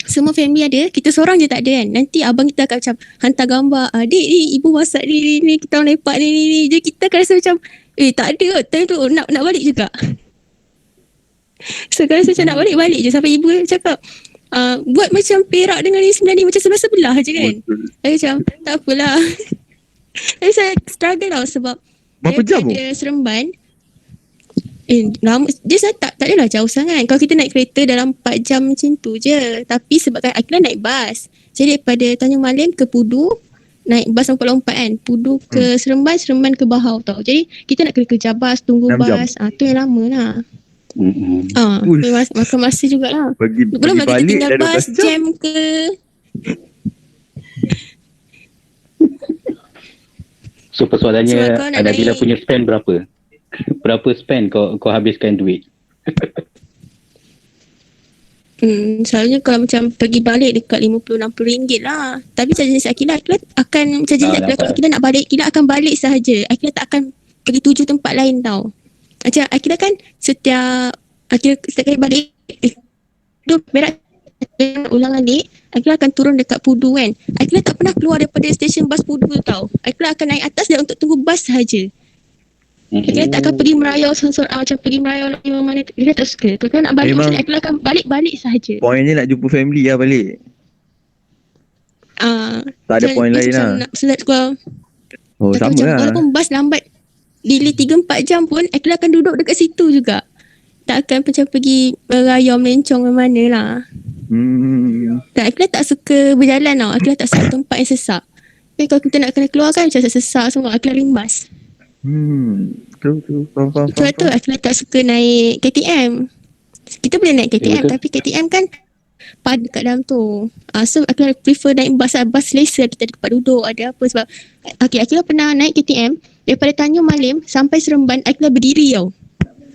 semua family ada, kita seorang je tak ada kan. Nanti abang kita akan macam hantar gambar, adik ni ibu masak ni kita orang lepak ni. Jadi kita akan rasa macam tak ada kot time tu nak balik juga. So kan rasa macam nak balik je sampai ibu cakap buat macam Perak dengan ni sebenarnya macam sebelah-sebelah je kan. Saya macam tak apalah. Tapi saya struggle tau sebab berapa jam tu? Daripada Seremban lama, dia tak adalah jauh sangat. Kalau kita naik kereta dalam 4 jam macam tu je. Tapi sebabkan Akila naik bas, jadi daripada Tanjung Malim ke Pudu naik bas 44 kan. Pudu ke Seremban ke Bahau tau. Jadi kita nak kena kerja bas, tunggu 6 jam. bas. Tu yang lama lah. Makan masa jugalah. Belum lagi kita balik tinggal dah 12 bas jam. jam ke. So persoalannya Sebab kau nak Nabila naik- punya spend berapa? Berapa spend kau habiskan duit? Selalunya kalau macam pergi balik dekat RM50-60 lah. Tapi macam jenis Akila akan macam jenis Akila, kalau Akila nak balik, Akila akan balik sahaja. Akila tak akan pergi tuju tempat lain tau. Macam Akila kan setiap kali balik duduk Perak ulang alik, Akila akan turun dekat Pudu kan. Akila tak pernah keluar daripada stesen bas Pudu tu tau. Akila akan naik atas dia untuk tunggu bas sahaja. Akila tak akan pergi merayau macam pergi merayau lagi mana. Akila tak suka. Kalau nak balik Memang- macam Akila akan balik sahaja. Poinnya nak jumpa family lah balik. Tak ada point lain lah. Kalau Sama macam, lah. walaupun bas lambat delay 3-4 jam pun Akila akan duduk dekat situ juga. Tak akan macam pergi merayau melencong ke mana lah. Tak, Akila tak suka berjalan tau. Akila tak suka tempat yang sesak. Tapi kalau kita nak kena keluar kan macam sesak semua, Akila rimbas. Betul. Faham. Sebab tu Akila tak suka naik KTM. Kita boleh naik KTM Betul. tapi KTM kan padat kat dalam tu. So aku prefer naik bus lah. Bus selesa, kita ada tempat duduk, ada apa sebab Akila pernah naik KTM daripada Tanjung Malim sampai Seremban, Akila berdiri tau.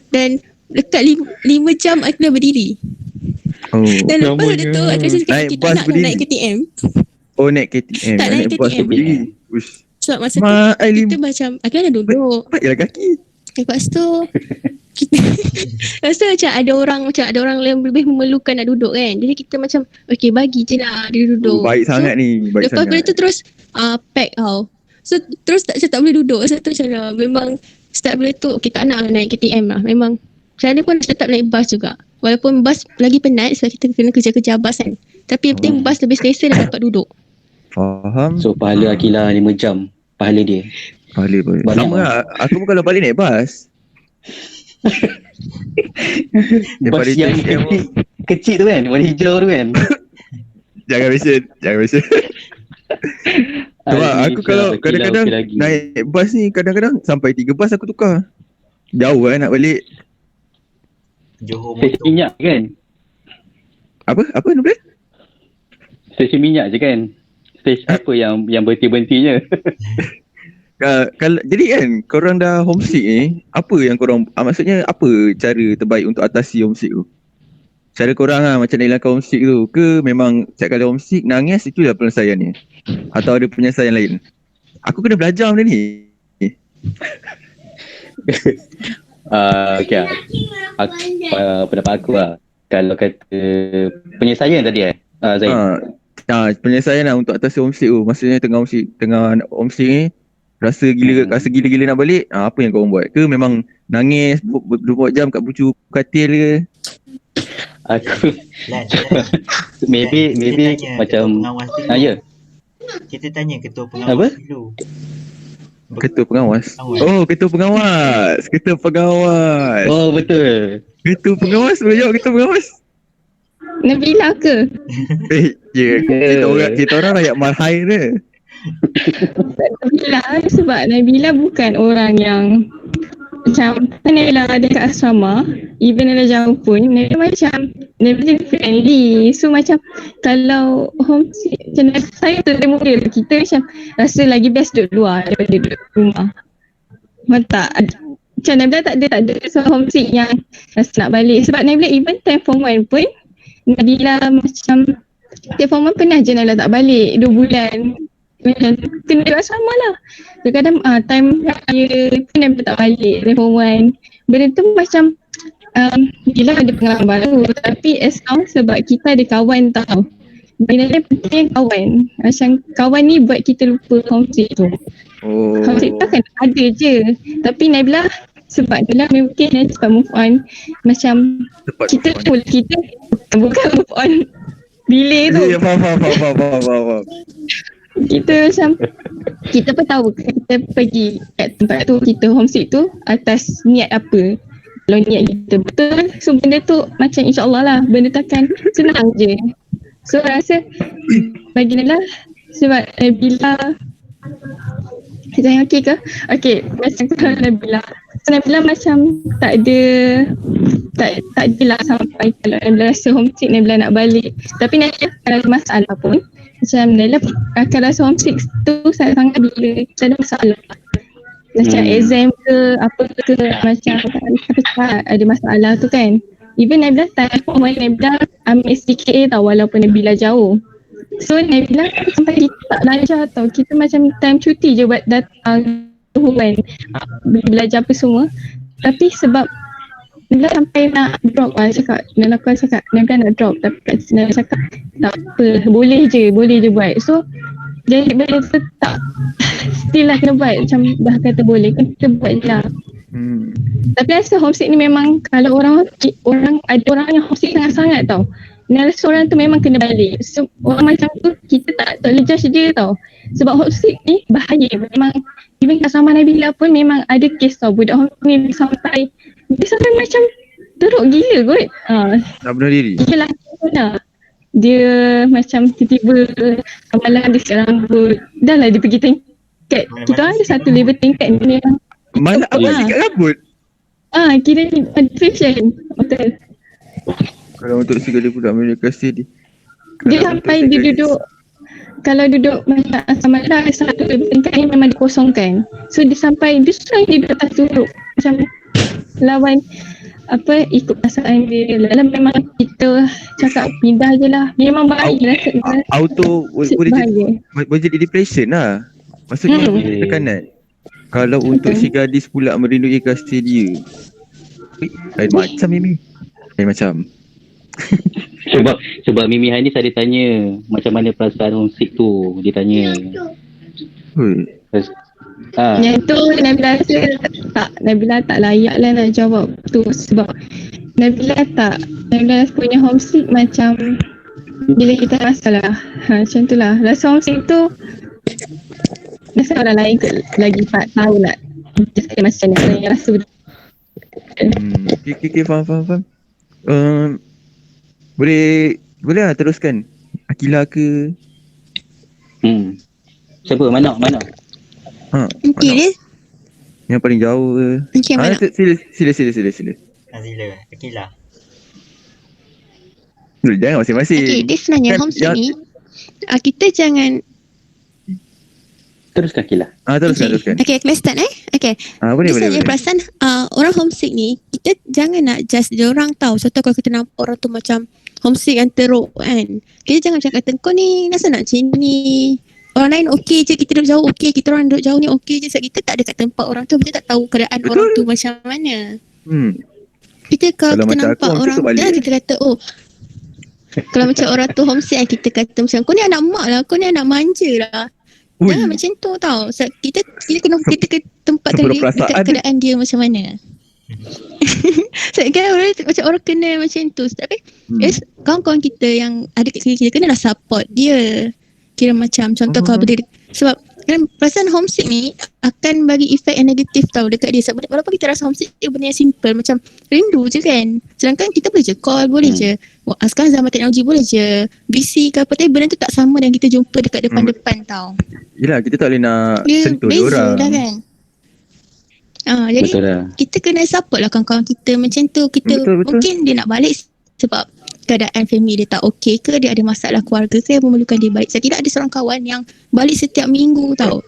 Dan dekat 5 jam Akila berdiri. Oh. Dan lepas ada tu Akila cakap Naik kita bus nak berdiri? naik KTM. Oh, naik KTM. Tak naik bus KTM. berdiri. Ush. Sebab masa tu Mak, Ailim. kita macam Akila dah duduk. Cepat je lah kaki. Lepas tu kita rasa macam ada orang yang lebih memerlukan nak duduk kan. Jadi kita macam okay bagi je lah dia duduk. Baik sangat ni. Baik Lepas sangat. tu terus pack tau. So terus tak boleh duduk. So tu macam memang start bila tu okay tak nak naik KTM lah. Memang macam mana pun tetap naik bus juga. Walaupun bus lagi penat sebab kita kena kerja-kerja bus kan. Tapi yang penting bus lebih selesa dan dapat duduk. Faham. So pahala Akila 5 jam. Pahala dia. Pahala. Banyak Sama lah. Aku pun kalau balik naik bus. Daripada Bas yang KTM. kecil tu kan, warna hijau tu kan. Jangan mention. Sebab aku kalau kadang-kadang naik bus ni kadang-kadang sampai 3 bus aku tukar. Jauh lah nak balik. Johor Stesen motor. minyak kan. Apa Nubel? Stesen minyak je kan. Stesen apa yang berhenti-berhentinya. Kalau jadi kan korang dah homesick ni, apa yang korang maksudnya apa cara terbaik untuk atasi homesick tu? Cara korang lah macam nak hilangkan homesick tu ke memang setiap kali homesick nangis itu dah penyelesaian ni? Atau ada penyelesaian lain? Aku kena belajar benda ni. Okay lah. Pendapat aku lah. Kalau kata penyelesaian tadi Zain. Penyelesaian lah untuk atasi homesick tu. Maksudnya tengah homesick ni rasa gila-gila nak balik, apa yang korang buat? Ke memang nangis 24 jam kat bucu katil ke? Aku Lan, maybe kita tanya macam ketua pengawas dulu. ya. Kita tanya ketua pengawas dulu. Ketua pengawas. Pengawas. Oh, ketua pengawas. Ketua pengawas. Oh betul. Ketua pengawas boleh jawab ketua pengawas? Nabila ke? Kita orang rakyat Malhai ke? Nabila sebab Nabila bukan orang yang macam Nabila ada kat asrama, even ada jauh pun Nabila macam Nabila friendly. So macam kalau homesick macam saya tu dia mungkin kita macam rasa lagi best duduk luar daripada duduk rumah. Mantap. Macam Nabila tak ada so homesick yang rasa nak balik. Sebab Nabila even time form 1 pun Nabila macam time form 1 pernah je Nabila tak balik 2 bulan. Kena duduk asrama lah. Kadang-kadang time raya pun Nabila tak balik time form 1. Benda tu macam Nabila ada pengalaman baru. Tapi as long sebab kita ada kawan tau. Benda dia penting kawan. Macam kawan ni buat kita lupa homesick tu. Oh. Homesick tu kan ada je. Tapi Nabila sebab Nabila mungkin dia cepat move on. Macam Tepat kita move on. kita bukan move on. Delay tu. Ya, faham. Kita macam kita pun tahu kita pergi kat tempat tu kita homesick tu atas niat apa. Kalau niat kita betul, so benda tu macam insyaAllah lah benda tu akan senang je. So rasa bagi Nabila sebab Nabila saya okey ke? Okey, macam kalau Nabila. So Nabila macam tak adalah sampai kalau Nabila rasa homesick Nabila nak balik. Tapi Nabila kalau ada masalah pun macam Nabila akan rasa homesick tu sangat bila kita ada masalah. Macam exam ke apa ke macam ada masalah tu kan. Even Nabila time Nabila ambil SDKA tau walaupun Nabila jauh. So Nabila sampai kita tak belajar tau. Kita macam time cuti je buat datang kan. Belajar apa semua. Tapi sebab Nabila sampai nak drop lah cakap. Nabila nak drop. Tapi Nabila cakap tak apa. Boleh je buat. So jadi benda tu tak still lah kena buat. Macam dah kata boleh kita buat je lah. Tapi rasa homesick ni memang kalau orang ada orang yang homesick sangat-sangat tau. Rasa orang tu memang kena balik. So orang macam tu kita tak boleh judge dia tau. Sebab homesick ni bahaya. Memang even kat sama Nabila pun memang ada kes tau. Budak homesick ni sampai macam teruk gila kot. Tak benar diri. Dia lah. Dia macam tiba-tiba malam dia siap rambut. Dah lah dia pergi tingkat. Kita orang ada satu level tingkat ni memang. Malah apa sikat rambut? Kira ni fashion. Betul. Kalau untuk segala budak Melayu kasih dia. Dia sampai dia duduk, kalau duduk macam sama ada satu tingkat ni memang dikosongkan. So dia sampai dia duduk atas duduk macam lawan apa ikut perasaan dia. Dalam memang kita cakap pindah je lah. Memang bahaya lah. Auto boleh jadi depression lah. Maksudnya tekanan. Kalau untuk si gadis pula merindui kasih dia, lain macam Mimi. Lain macam. Sebab Mimi Hanis ada tanya macam mana perasaan homesick tu. Dia tanya. Yang tu Nabila tak layak lah nak jawab tu. Sebab Nabila punya homesick macam bila kita masalah. Macam tu lah. Rasa homesick tu rasa orang lain lagi tahu nak saya macam mana yang rasa betul. Okay, faham. Boleh lah teruskan. Akila ke? Siapa? Mana? Okay dia. Yang paling jauh ke? Okay, mana? Sila. Nazila, Akila. Jangan masing-masing. Okay, dia sebenarnya Kan, homesick ni kita jangan. Teruskan Akila. Teruskan. Okay, aku start Okay. Boleh. Saya perasan orang homesick ni, kita jangan nak judge dia orang tahu. Contoh kalau kita nampak orang tu macam homesick yang teruk kan. Kita jangan cakap kata kau ni kenapa nak macam ni. Orang lain okey je, kita duduk jauh okey, kita orang duduk jauh ni okey je. Sebab kita tak dekat tempat orang tu, kita tak tahu keadaan orang tu macam mana. Kita kalau kita nampak orang tu, kita kata kalau macam orang tu homesick, kita kata macam kau ni anak mak lah, kau ni anak manja lah. Jangan macam tu tau. So, kita kena tempatkan dia dekat keadaan dia macam mana. So, kan macam orang kena macam tu. Tapi kawan-kawan kita yang ada kat kita kena lah support dia. Kira macam contoh kalau boleh, sebab kan perasaan homesick ni akan bagi efek yang negatif tau dekat dia. Sebab walaupun kita rasa homesick, dia benda yang simple macam rindu je kan. Sedangkan kita boleh je call, boleh je. Sekarang zaman teknologi boleh je busy ke apa, tapi benda tu tak sama dengan kita jumpa dekat depan-depan tau. Yelah, kita tak boleh nak sentuh dia beza orang. Dah kan. Jadi kita kena support lah kawan-kawan kita macam tu. Kita betul. Mungkin dia nak balik sebab keadaan family dia tak okey ke, dia ada masalah keluarga ke yang memerlukan dia balik. Saya tidak ada seorang kawan yang balik setiap minggu tau.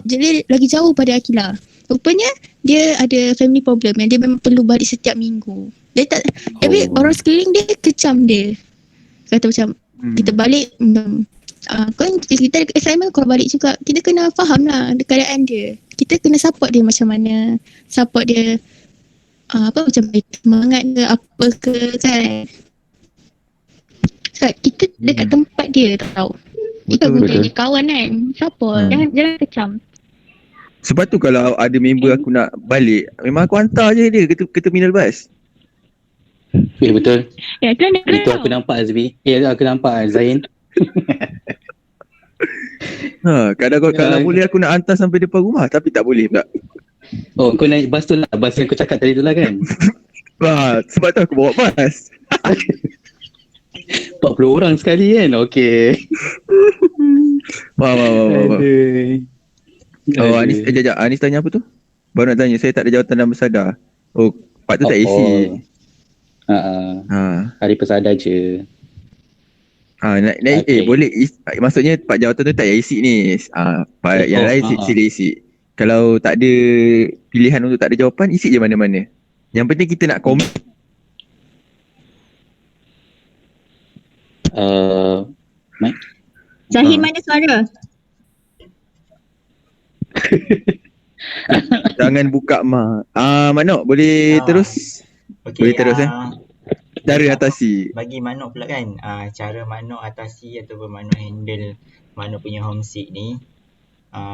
Dia lagi jauh pada Akila. Rupanya dia ada family problem yang dia memang perlu balik setiap minggu. Dia tak, tapi orang sekeliling dia kecam dia. Kata macam kita balik kan kita ada assignment, kau balik juga. Kita kena faham lah keadaan dia. Kita kena support dia macam mana. Support dia macam semangat ke apa ke kan. Sebab kita dekat tempat dia tau. Kita boleh jadi kawan kan. Support. Jangan kecam. Sebab tu kalau ada member aku nak balik, memang aku hantar je dia ke terminal bas. Betul. Itu aku nampak Azmi. Aku nampak Zain. Kalau boleh aku nak hantar sampai depan rumah, tapi tak boleh pula. Kau naik bas tu lah. Bas yang kau cakap tadi tu lah kan. Sebab tu aku bawa bas. 40 orang sekali kan. Okey. Faham. Anis tanya apa tu? Baru nak tanya, saya tak ada jawatan dalam bersadar. Part tu tak isi. Hari pesada je. Boleh maksudnya part jawatan tu tak payah isi ni. Part yang lain sila isi. Kalau tak ada pilihan untuk tak ada jawapan, isi je mana-mana. Yang penting kita nak komen. Mike. Zahid mana suara? Jangan buka Manok boleh terus. Boleh terus cara atasi. Bagi Manok pula kan, cara Manok atasi ataupun Manok handle Manok punya homesick ni,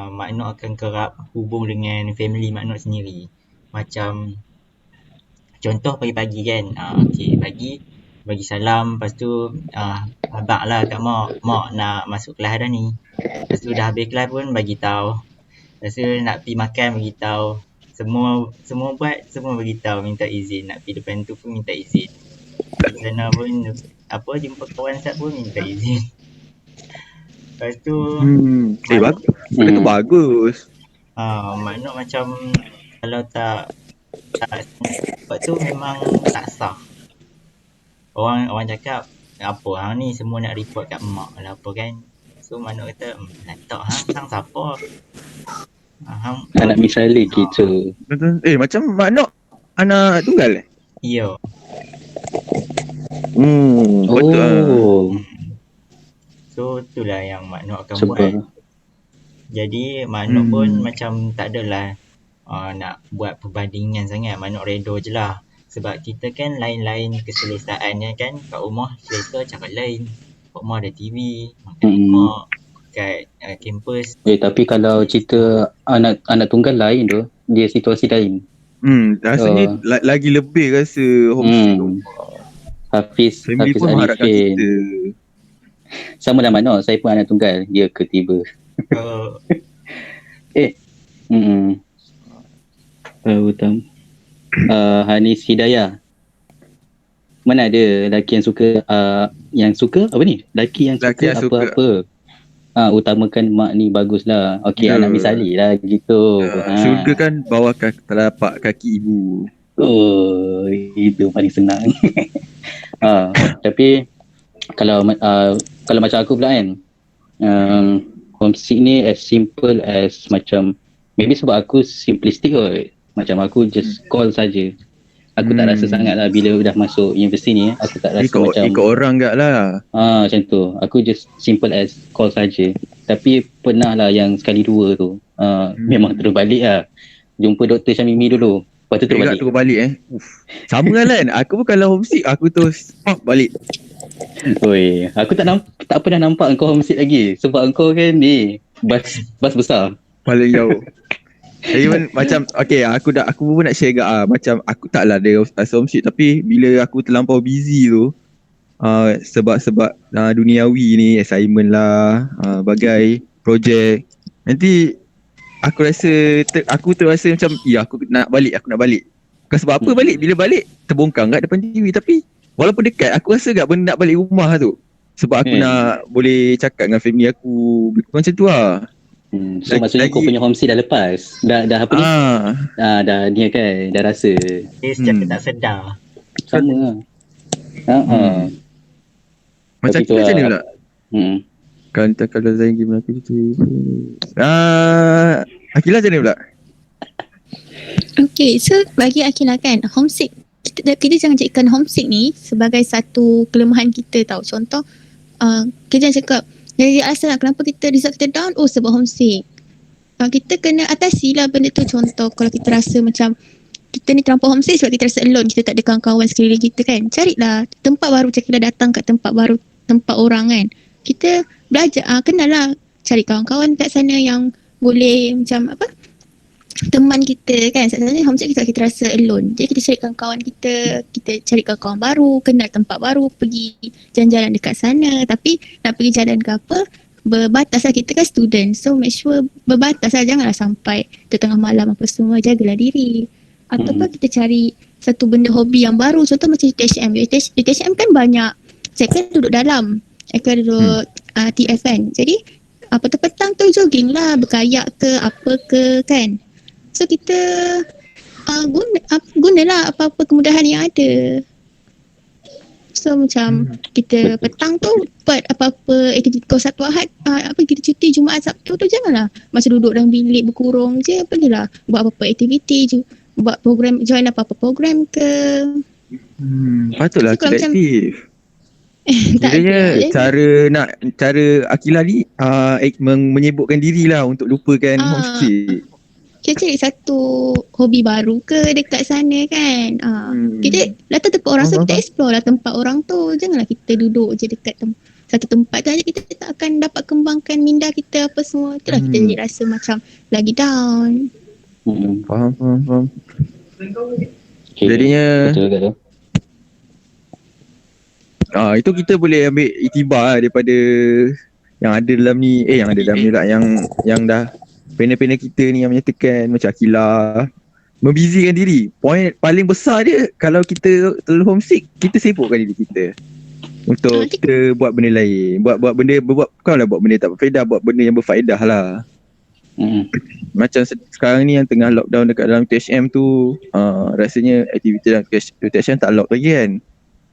Manok akan kerap hubung dengan family Manok sendiri. Macam contoh pagi-pagi kan, bagi salam, lepas tu abang lah kat mak nak masuk kelas dah ni. Lepas tu dah habis kelas pun bagi tahu. Lepas tu nak pergi makan bagi tahu. Semua bagi tahu, minta izin. Nak pergi depan tu pun minta izin. Di sana pun jumpa kawan sat pun minta izin. Lepas tu Itu bagus. Manok macam kalau tak sebab tu memang tak sah. Orang cakap apa hang ni semua nak report kat mak lah apa kan. So Manuk kata, laptop hang siapa? Hang Anak misalnya gitu. Betul. Macam Mak Nok anak tunggal. Ya. Betul. Oh, So itulah yang Mak Nok akan buat. sebab Jadi Mak Nok pun macam tak adalah nak buat perbandingan sangat. Mak Nok redha je lah. Sebab kita kan lain-lain keselesaannya kan. Kat rumah selesa cara lain. Kat rumah ada TV, makan lemak. Kat kampus. tapi kalau cerita anak tunggal lain tu, dia situasi lain. Rasanya lagi lebih rasa homesick tu. Hafiz Family pun mengharapkan Alifin. kita. Sama dah Manok, saya pun anak tunggal. Dia ketiba. Utama. Hanis Hidayah. Mana ada lelaki yang suka apa ni? Lelaki yang Lelaki suka yang suka. apa-apa. Utamakan mak ni baguslah. Okey, anak misali lah gitu. Syurga kan bawah telapak kaki ibu. Oh, itu paling senang. Tapi kalau macam aku pula kan, homesick ni as simple as macam, maybe sebab aku simplistic kot. Macam aku just call saja. Aku tak rasa sangat lah bila dah masuk universiti ni. Aku tak rasa Ikut orang gak lah. macam tu. Aku just simple as call saja. Tapi pernah lah yang sekali dua tu. Memang terus balik lah. Jumpa Dr. Syamimi dulu. Lepas tu terus balik. Terus balik Sama kan. Aku pun kalau homesick aku terus balik. Oi, aku tak pernah nampak engkau homesick lagi. Sebab engkau kan ni bas besar. Paling jauh. Even macam aku pun nak share agak macam aku taklah ada rasa homesick, tapi bila aku terlampau busy tu sebab duniawi ni, assignment lah, bagai projek, nanti aku rasa aku terasa macam aku nak balik. Bukan sebab apa balik, bila balik terbongkang kat depan TV, tapi walaupun dekat aku rasa agak benda nak balik rumah tu. Sebab aku nak boleh cakap dengan family aku macam tu lah. So maksudnya kau punya homesick dah lepas. Dah apa ni? Dah ni kan, dah rasa. Dia secara tak sedar. Sama lah. Macam Tapi kita macam ni pula. Kalau Zain game aku cerita. Akilah macam ni pula. Okay, so bagi Akilah kan, homesick, kita jangan jadikan homesick ni sebagai satu kelemahan kita tau. Contoh, kita jangan cakap, jadi alasan kenapa kita result kita down, sebab homesick. Kita kena atasi lah benda tu. Contoh, kalau kita rasa macam kita ni terlampau homesick sebab kita rasa alone, kita tak ada kawan-kawan sekeliling kita kan. Carilah tempat baru, macam kita datang kat tempat baru, tempat orang kan. Kita belajar, kenal lah, cari kawan-kawan kat sana yang boleh macam apa, teman kita kan. Sebenarnya homesick kita rasa alone. Jadi kita cari kawan-kawan kita cari kawan-kawan baru, kenal tempat baru, pergi jalan-jalan dekat sana. Tapi nak pergi jalan ke apa, berbatas lah, kita kan student. So make sure berbatas lah, janganlah sampai tengah malam apa semua, jagalah diri. Ataupun kita cari satu benda hobi yang baru. Contoh macam UTHM. UTHM kan banyak, saya kan duduk dalam, saya kan duduk TF kan. Jadi petang tu jogging lah, berkayak ke apa ke kan. So kita gunalah apa-apa kemudahan yang ada. So macam kita petang tu buat apa-apa aktiviti. Kau Sabtu Ahad kita cuti, Jumaat Sabtu tu janganlah macam duduk dalam bilik berkurung je. Pergilah buat apa-apa aktiviti, buat program, join apa-apa program ke. Patutlah kreatif. Kiranya cara Akilah ni menyibukkan diri lah untuk lupakan homesick. Kita cari satu hobi baru ke dekat sana kan. Kita datang tempat orang, so kita explore lah tempat orang tu. Janganlah kita duduk je dekat satu tempat tu. Kita tak akan dapat kembangkan minda kita apa semua. Itulah kita jadi rasa macam lagi down. Faham. Okay. Jadinya betul ke tu? Itu kita boleh ambil iktibar lah daripada yang ada dalam ni, yang ada dalam ni lah, yang dah panel-panel kita ni yang menyatakan macam Akilah membizikan diri. Poin paling besar dia, kalau kita terlalu homesick, kita sibukkan diri kita untuk kita buat benda lain. Buat bukanlah buat benda tak berfaedah, buat benda yang berfaedah lah. Macam sekarang ni yang tengah lockdown dekat dalam UTHM tu, rasanya aktiviti dalam UTHM tak lock lagi kan.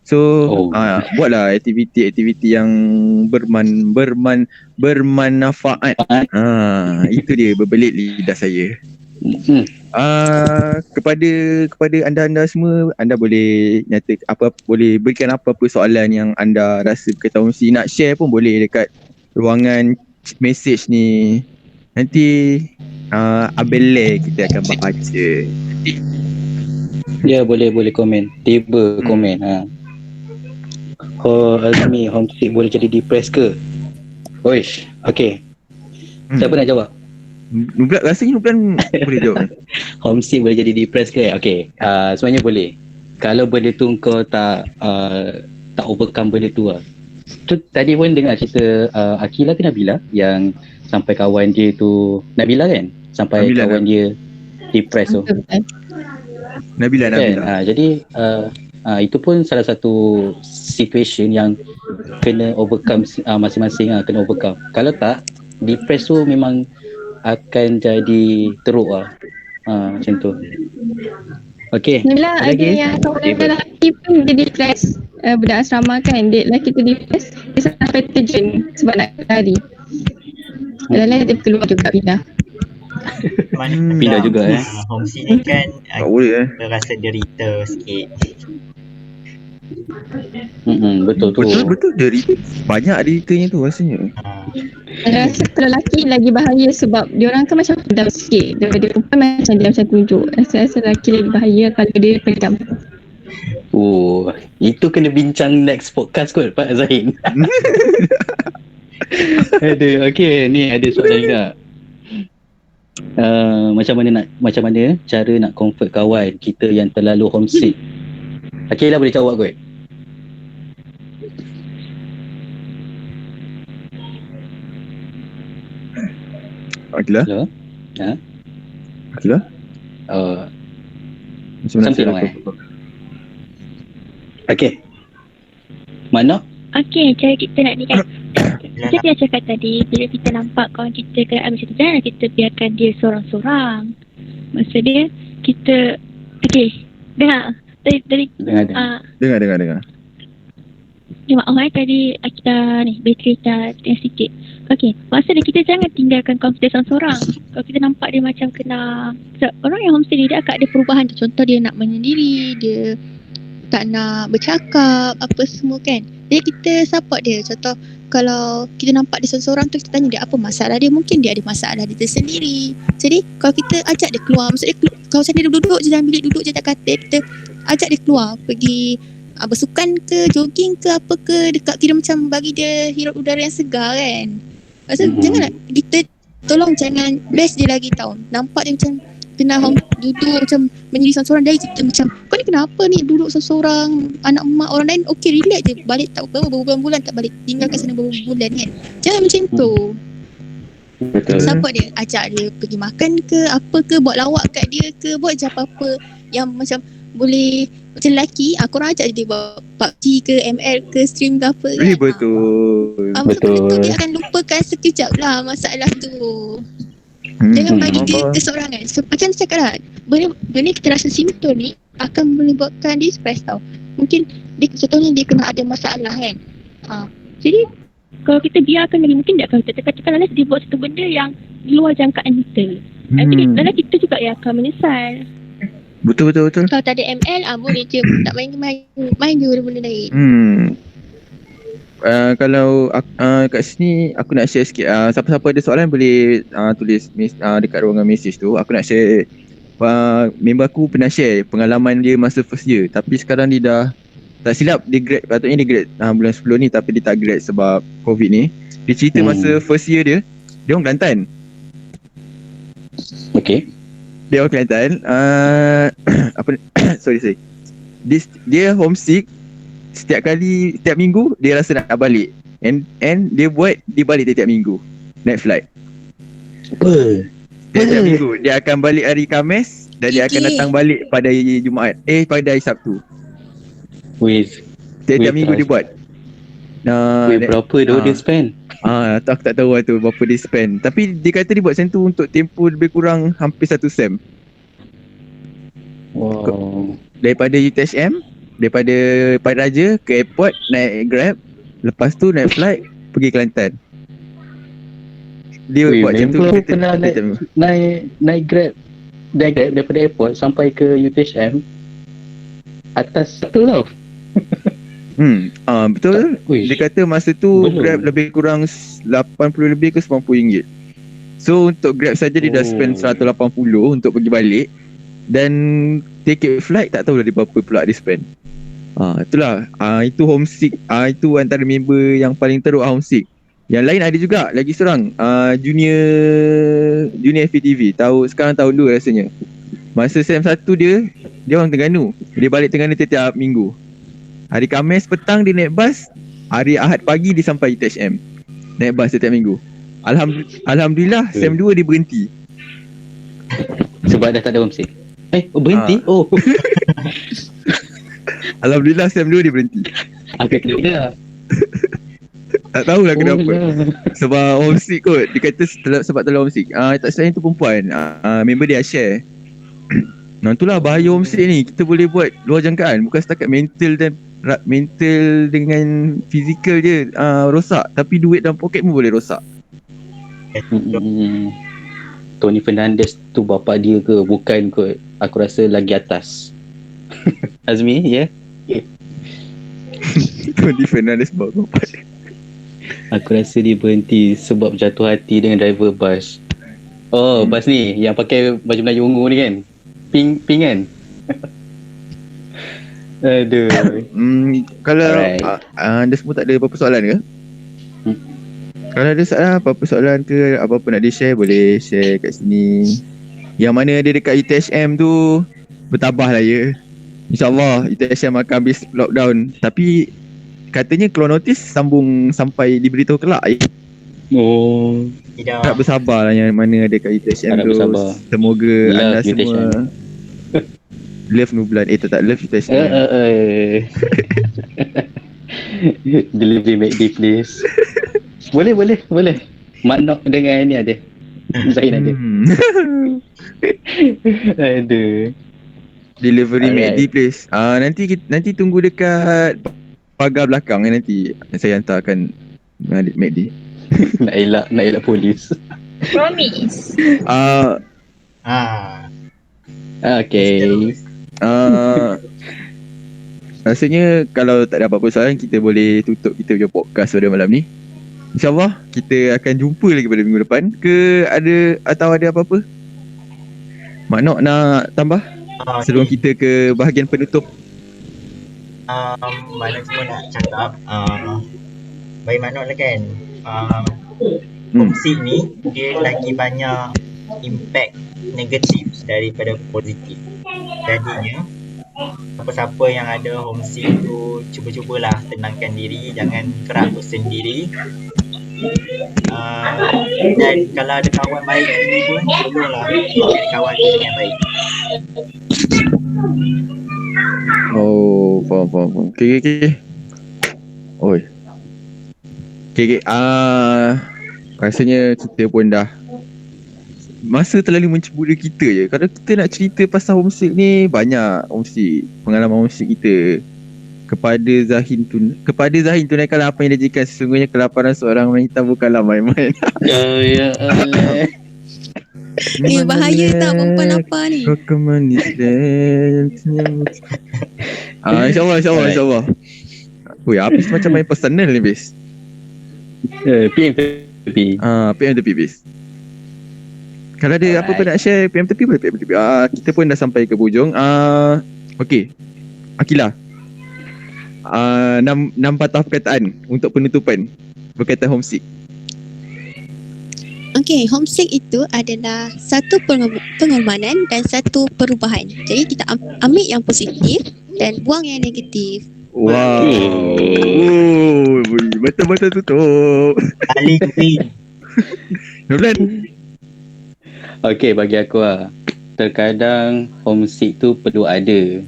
So Oh. buatlah aktiviti-aktiviti yang bermanfaat. Itu dia berbelit lidah saya. Hmm. Kepada anda semua, anda boleh boleh berikan apa-apa soalan yang anda rasa berkaitan kongsi, nak share pun boleh dekat ruangan message ni. Nanti Abel kita akan baca. Ya, boleh komen. Tiba komen. Azmi, homesick boleh jadi depressed ke? Oish, okay. Siapa nak jawab? Nublan, rasanya Nublan boleh jawab ni. Homesick boleh jadi depressed ke? Okay, sebenarnya boleh. Kalau benda tu kau tak overcome benda tu lah. Tu tadi pun dengar cerita Akila ke Nabila yang sampai kawan dia tu, Nabila kan? Sampai Nabila, kawan dia depressed tu. Betul. Nabila. Kan? Jadi itu pun salah satu situation yang kena overcome, masing-masing kena overcome. Kalau tak, depressed tu memang akan jadi teruk lah. Macam tu. Okay. Yelah, ada yang kawan lelaki pun dia depress. Budak asrama kan, dia lelaki tu depress, dia sampai terjun sebab nak lari. Kadang-kadang dia keluar juga pindah. Mana Pindah juga homesick ni kan Tak boleh rasa derita sikit. Betul tu. Betul dari banyak deritanya tu rasanya. Saya rasa lelaki lagi bahaya sebab diorang kan macam pedam sikit. Daripada perempuan macam dia macam tunjuk. Saya rasa lelaki lagi bahaya kalau dia pedam. Itu kena bincang next podcast kot Pak Zahin. Okay, ni ada soalan juga. Macam mana cara nak comfort kawan kita yang terlalu homesick? Akila boleh jawab kot. Akila? Hello? Akila? Macam mana Something cara wrong, Okay. Mana? Okay, cara kita nak ni kan. Macam dia cakap tadi, bila kita nampak kawan kita kena macam tu, jangan kita biarkan dia sorang-sorang. Maksud dia, kita, okay, dengar. Dari Dengar. maaf tadi kita ni bateri dah tengah sikit. Okey, maksudnya kita jangan tinggalkan kawan kita seorang-seorang. Kalau kita nampak dia macam kena, orang yang homesick dia akan ada perubahan tu. Contoh dia nak menyendiri, dia tak nak bercakap, apa semua kan. Jadi kita support dia. Contoh kalau kita nampak dia seorang-seorang tu, kita tanya dia apa masalah dia. Mungkin dia ada masalah dia tersendiri. Jadi kalau kita ajak dia keluar, maksudnya kawasan dia duduk je dalam bilik, duduk je atas katil, kita ajak dia keluar, pergi bersukan ke, jogging ke, apa ke, dekat kira macam bagi dia hirup udara yang segar kan. Maksudnya janganlah kita tolong jangan best dia lagi tau. Nampak dia macam kena duduk macam menyendiri seorang-seorang, dari kita macam kau ni kenapa ni duduk seorang-seorang, anak mak orang lain okey relax je, balik tak berbulan-bulan tak balik, tinggalkan sana berbulan kan. Jangan macam tu. Betul. Support dia, ajak dia pergi makan ke, apa ke, buat lawak kat dia ke, buat je apa-apa yang macam boleh. Macam lelaki, korang ajak dia buat PUBG ke, ML ke, stream ke apa kan. Betul. Betul. Dia akan lupakan sekejap lah masalah tu. Jangan bagi dia kesorangan. So, macam cakap lah, benda kita rasa simple ni akan menyebabkan dia stress tau. Mungkin dia, contohnya dia kena ada masalah kan. Jadi kalau kita biarkan lagi, mungkin dia akan tekan-tekan lalas dia buat satu benda yang di luar jangkaan kita. Nanti dalam kita juga yang akan menyesal. Betul. Kalau tak ada ML, boleh je tak main je benda-benda lain. Kalau kat sini aku nak share sikit. Siapa-siapa ada soalan boleh tulis dekat ruangan message tu. Aku nak share, member aku pernah share pengalaman dia masa first year, tapi sekarang dia dah tak silap dia grad, patutnya dia grad bulan 10 ni, tapi dia tak grad sebab COVID ni. Dia cerita masa first year dia orang Kelantan. Okay. Dia orang Kelantan. Sorry. Dia homesick. Setiap minggu dia rasa nak balik, and dia balik tiap minggu naik flight. Tiap minggu dia akan balik hari Khamis dan dia akan datang balik pada Jumaat, pada hari Sabtu. Tiap minggu dia buat. Berapa dia spend? Aku tak tahu lah tu berapa dia spend, tapi dia kata dia buat macam tu untuk tempoh lebih kurang hampir 1 sem. Wow. Daripada UTHM daripada Padang Raja ke airport naik Grab, lepas tu naik flight pergi Kelantan. Dia buat macam tu. member Kita pernah naik Grab daripada airport sampai ke UTHM atas satu tau. Betul. Uish. Dia kata masa tu Belum. Grab lebih kurang 80 lebih ke 90 ringgit. So untuk Grab saja dia dah spend 180 untuk pergi balik. Dan tiket flight tak tahu dah berapa pula dia spend. Itulah. Itu homesick. Itu antara member yang paling teruk homesick. Yang lain ada juga lagi seorang, junior FPTV. Sekarang tahun 2 rasanya. Masa SEM 1 dia orang Terengganu. Dia balik Terengganu setiap minggu. Hari Khamis petang dia naik bas, hari Ahad pagi dia sampai UTHM. Naik bas setiap minggu. Alhamdulillah SEM 2 dia berhenti. Sebab dah tak ada homesick. Berhenti? Oh. Alhamdulillah SEM 2 dia berhenti. Agak kena. Tak tahulah kenapa. Sebab homesick kot. Dia kata sebab terlalu homesick. Tak selain tu perempuan. Member dia share. Itulah bahaya homesick ni. Kita boleh buat luar jangkaan. Bukan setakat mental dengan fizikal je rosak. Tapi duit dalam poket pun boleh rosak. Tony Fernandez tu bapa dia ke? Bukan kot. Aku rasa lagi atas. Azmi, ya? Yeah? Tony Fernandez bawa bapa dia. Aku rasa dia berhenti sebab jatuh hati dengan driver bas. Bas ni yang pakai baju Melayu ungu ni kan? Pink kan? Aduh. Kalau Alright. anda semua tak ada apa-apa soalan ke? Kalau ada soalan, apa-apa soalan ke apa-apa nak di-share, boleh share kat sini. Yang mana ada dekat UTHM tu, bertabahlah ya. InsyaAllah UTHM akan habis lockdown. Tapi katanya keluar notis sambung sampai diberitahu kelak ya. Tidak. Tak bersabar lah yang mana ada kat UTHM Harap tu. bersabar. Semoga Love anda UTHM. semua Love Nublan. Tak love UTHM. Delivery McD please. Boleh. Mak Nok dengan ni ada. Zain ada. Aduh. Delivery Alright. McD please. Nanti tunggu dekat pagar belakang nanti saya hantarkan McD. Nak elak polis. Promise. Okay. Rasanya kalau tak ada apa-apa soalan, kita boleh tutup kita punya podcast pada malam ni. InsyaAllah kita akan jumpa lagi pada minggu depan. Atau ada apa-apa? Mak Nok nak tambah sebelum kita ke bahagian penutup? Mana semua nak cakap bagi Mak Nok lah kan, homesick ni dia lagi banyak impact negatif daripada positif. Jadinya siapa-siapa yang ada homesick tu, cuba-cubalah tenangkan diri, jangan kerak sendiri. Dan kalau ada kawan baik sini pun, tolonglah jadi kawan yang baik. Faham. Okay. Oi. Okay. Rasanya kita pun dah masa terlalu menceburi kita je. Kalau kita nak cerita pasal homesick ni, banyak homesick, pengalaman homesick kita. Kepada Zahin tunaikanlah apa yang dia jadikan. Sesungguhnya kelaparan seorang wanita bukanlah main-main. Ya Allah. Bahaya tak perempuan lapar ni. Kau kemanis dan InsyaAllah. Habis macam main personal ni bis. PM tepi. PM tepi bis. Kalau ada apa-apa nak share PM tepi boleh PM tepi. Kita pun dah sampai ke hujung. Okay, Akilah, 6 patah perkataan untuk penutupan berkaitan homesick. Okay, homesick itu adalah satu pengorbanan dan satu perubahan. Jadi kita ambil yang positif dan buang yang negatif. Wow. Betul-betul tutup. Paling green. Nublan. Okay, bagi aku terkadang homesick tu perlu ada.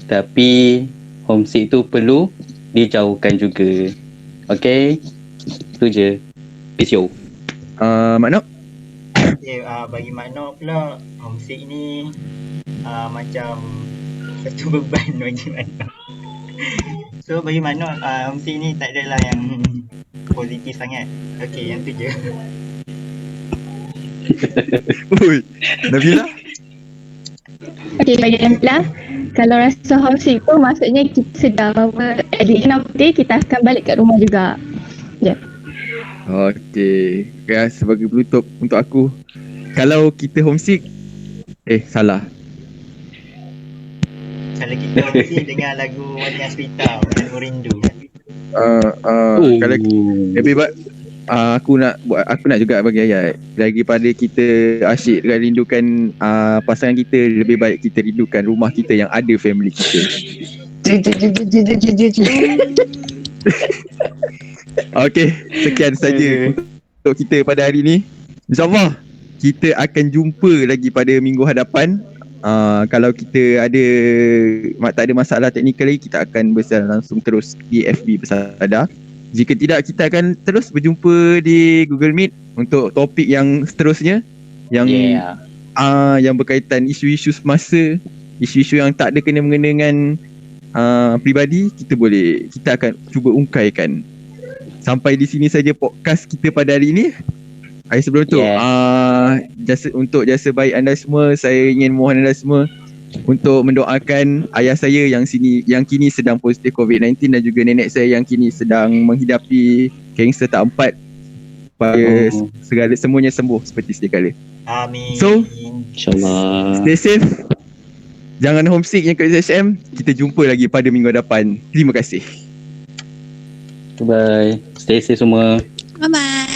Tapi homesick tu perlu dijauhkan juga. Okay, itu je. Peace yo. Mak Nok. Okay, bagi Mak Nok pula, homesick ni macam Satu beban bagi Manok. So bagi Manok, homesick ni tak adalah yang positif sangat. Okey, yang tu je. Ui, Nabila? Okay, bagi Nabila, kalau rasa homesick tu maksudnya kita sedar bahawa at the end of the day kita akan balik kat rumah juga. Okey. Ya, sebagai penutup untuk aku, kalau kita homesick, salah. Kalau kita homesick dengar lagu Wani Asrita, Lagu Rindu. Kalau lebih baik aku nak juga bagi ayat. Daripada kita asyik dengan rindukan pasangan kita, lebih baik kita rindukan rumah kita yang ada family kita. Okey, sekian saja untuk kita pada hari ni. InsyaAllah kita akan jumpa lagi pada minggu hadapan. Kalau kita tak ada masalah teknikal lagi, kita akan bersiaran langsung terus di FB Bersada. Jika tidak, kita akan terus berjumpa di Google Meet untuk topik yang seterusnya, yang yang berkaitan isu-isu semasa, isu-isu yang tak ada kena-mengena dengan peribadi. Kita akan cuba ungkaikan. Sampai di sini saja podcast kita pada hari ini. Sebelum tu, untuk jasa baik anda semua, saya ingin mohon anda semua untuk mendoakan ayah saya yang kini sedang positif COVID-19 dan juga nenek saya yang kini sedang menghidapi kanser tahap 4, supaya semuanya sembuh seperti sedia kala. Amin. So, InsyaAllah. stay safe. Jangan homesick yang kat SHM. Kita jumpa lagi pada minggu depan. Terima kasih. Bye. Stay safe semua. Bye-bye.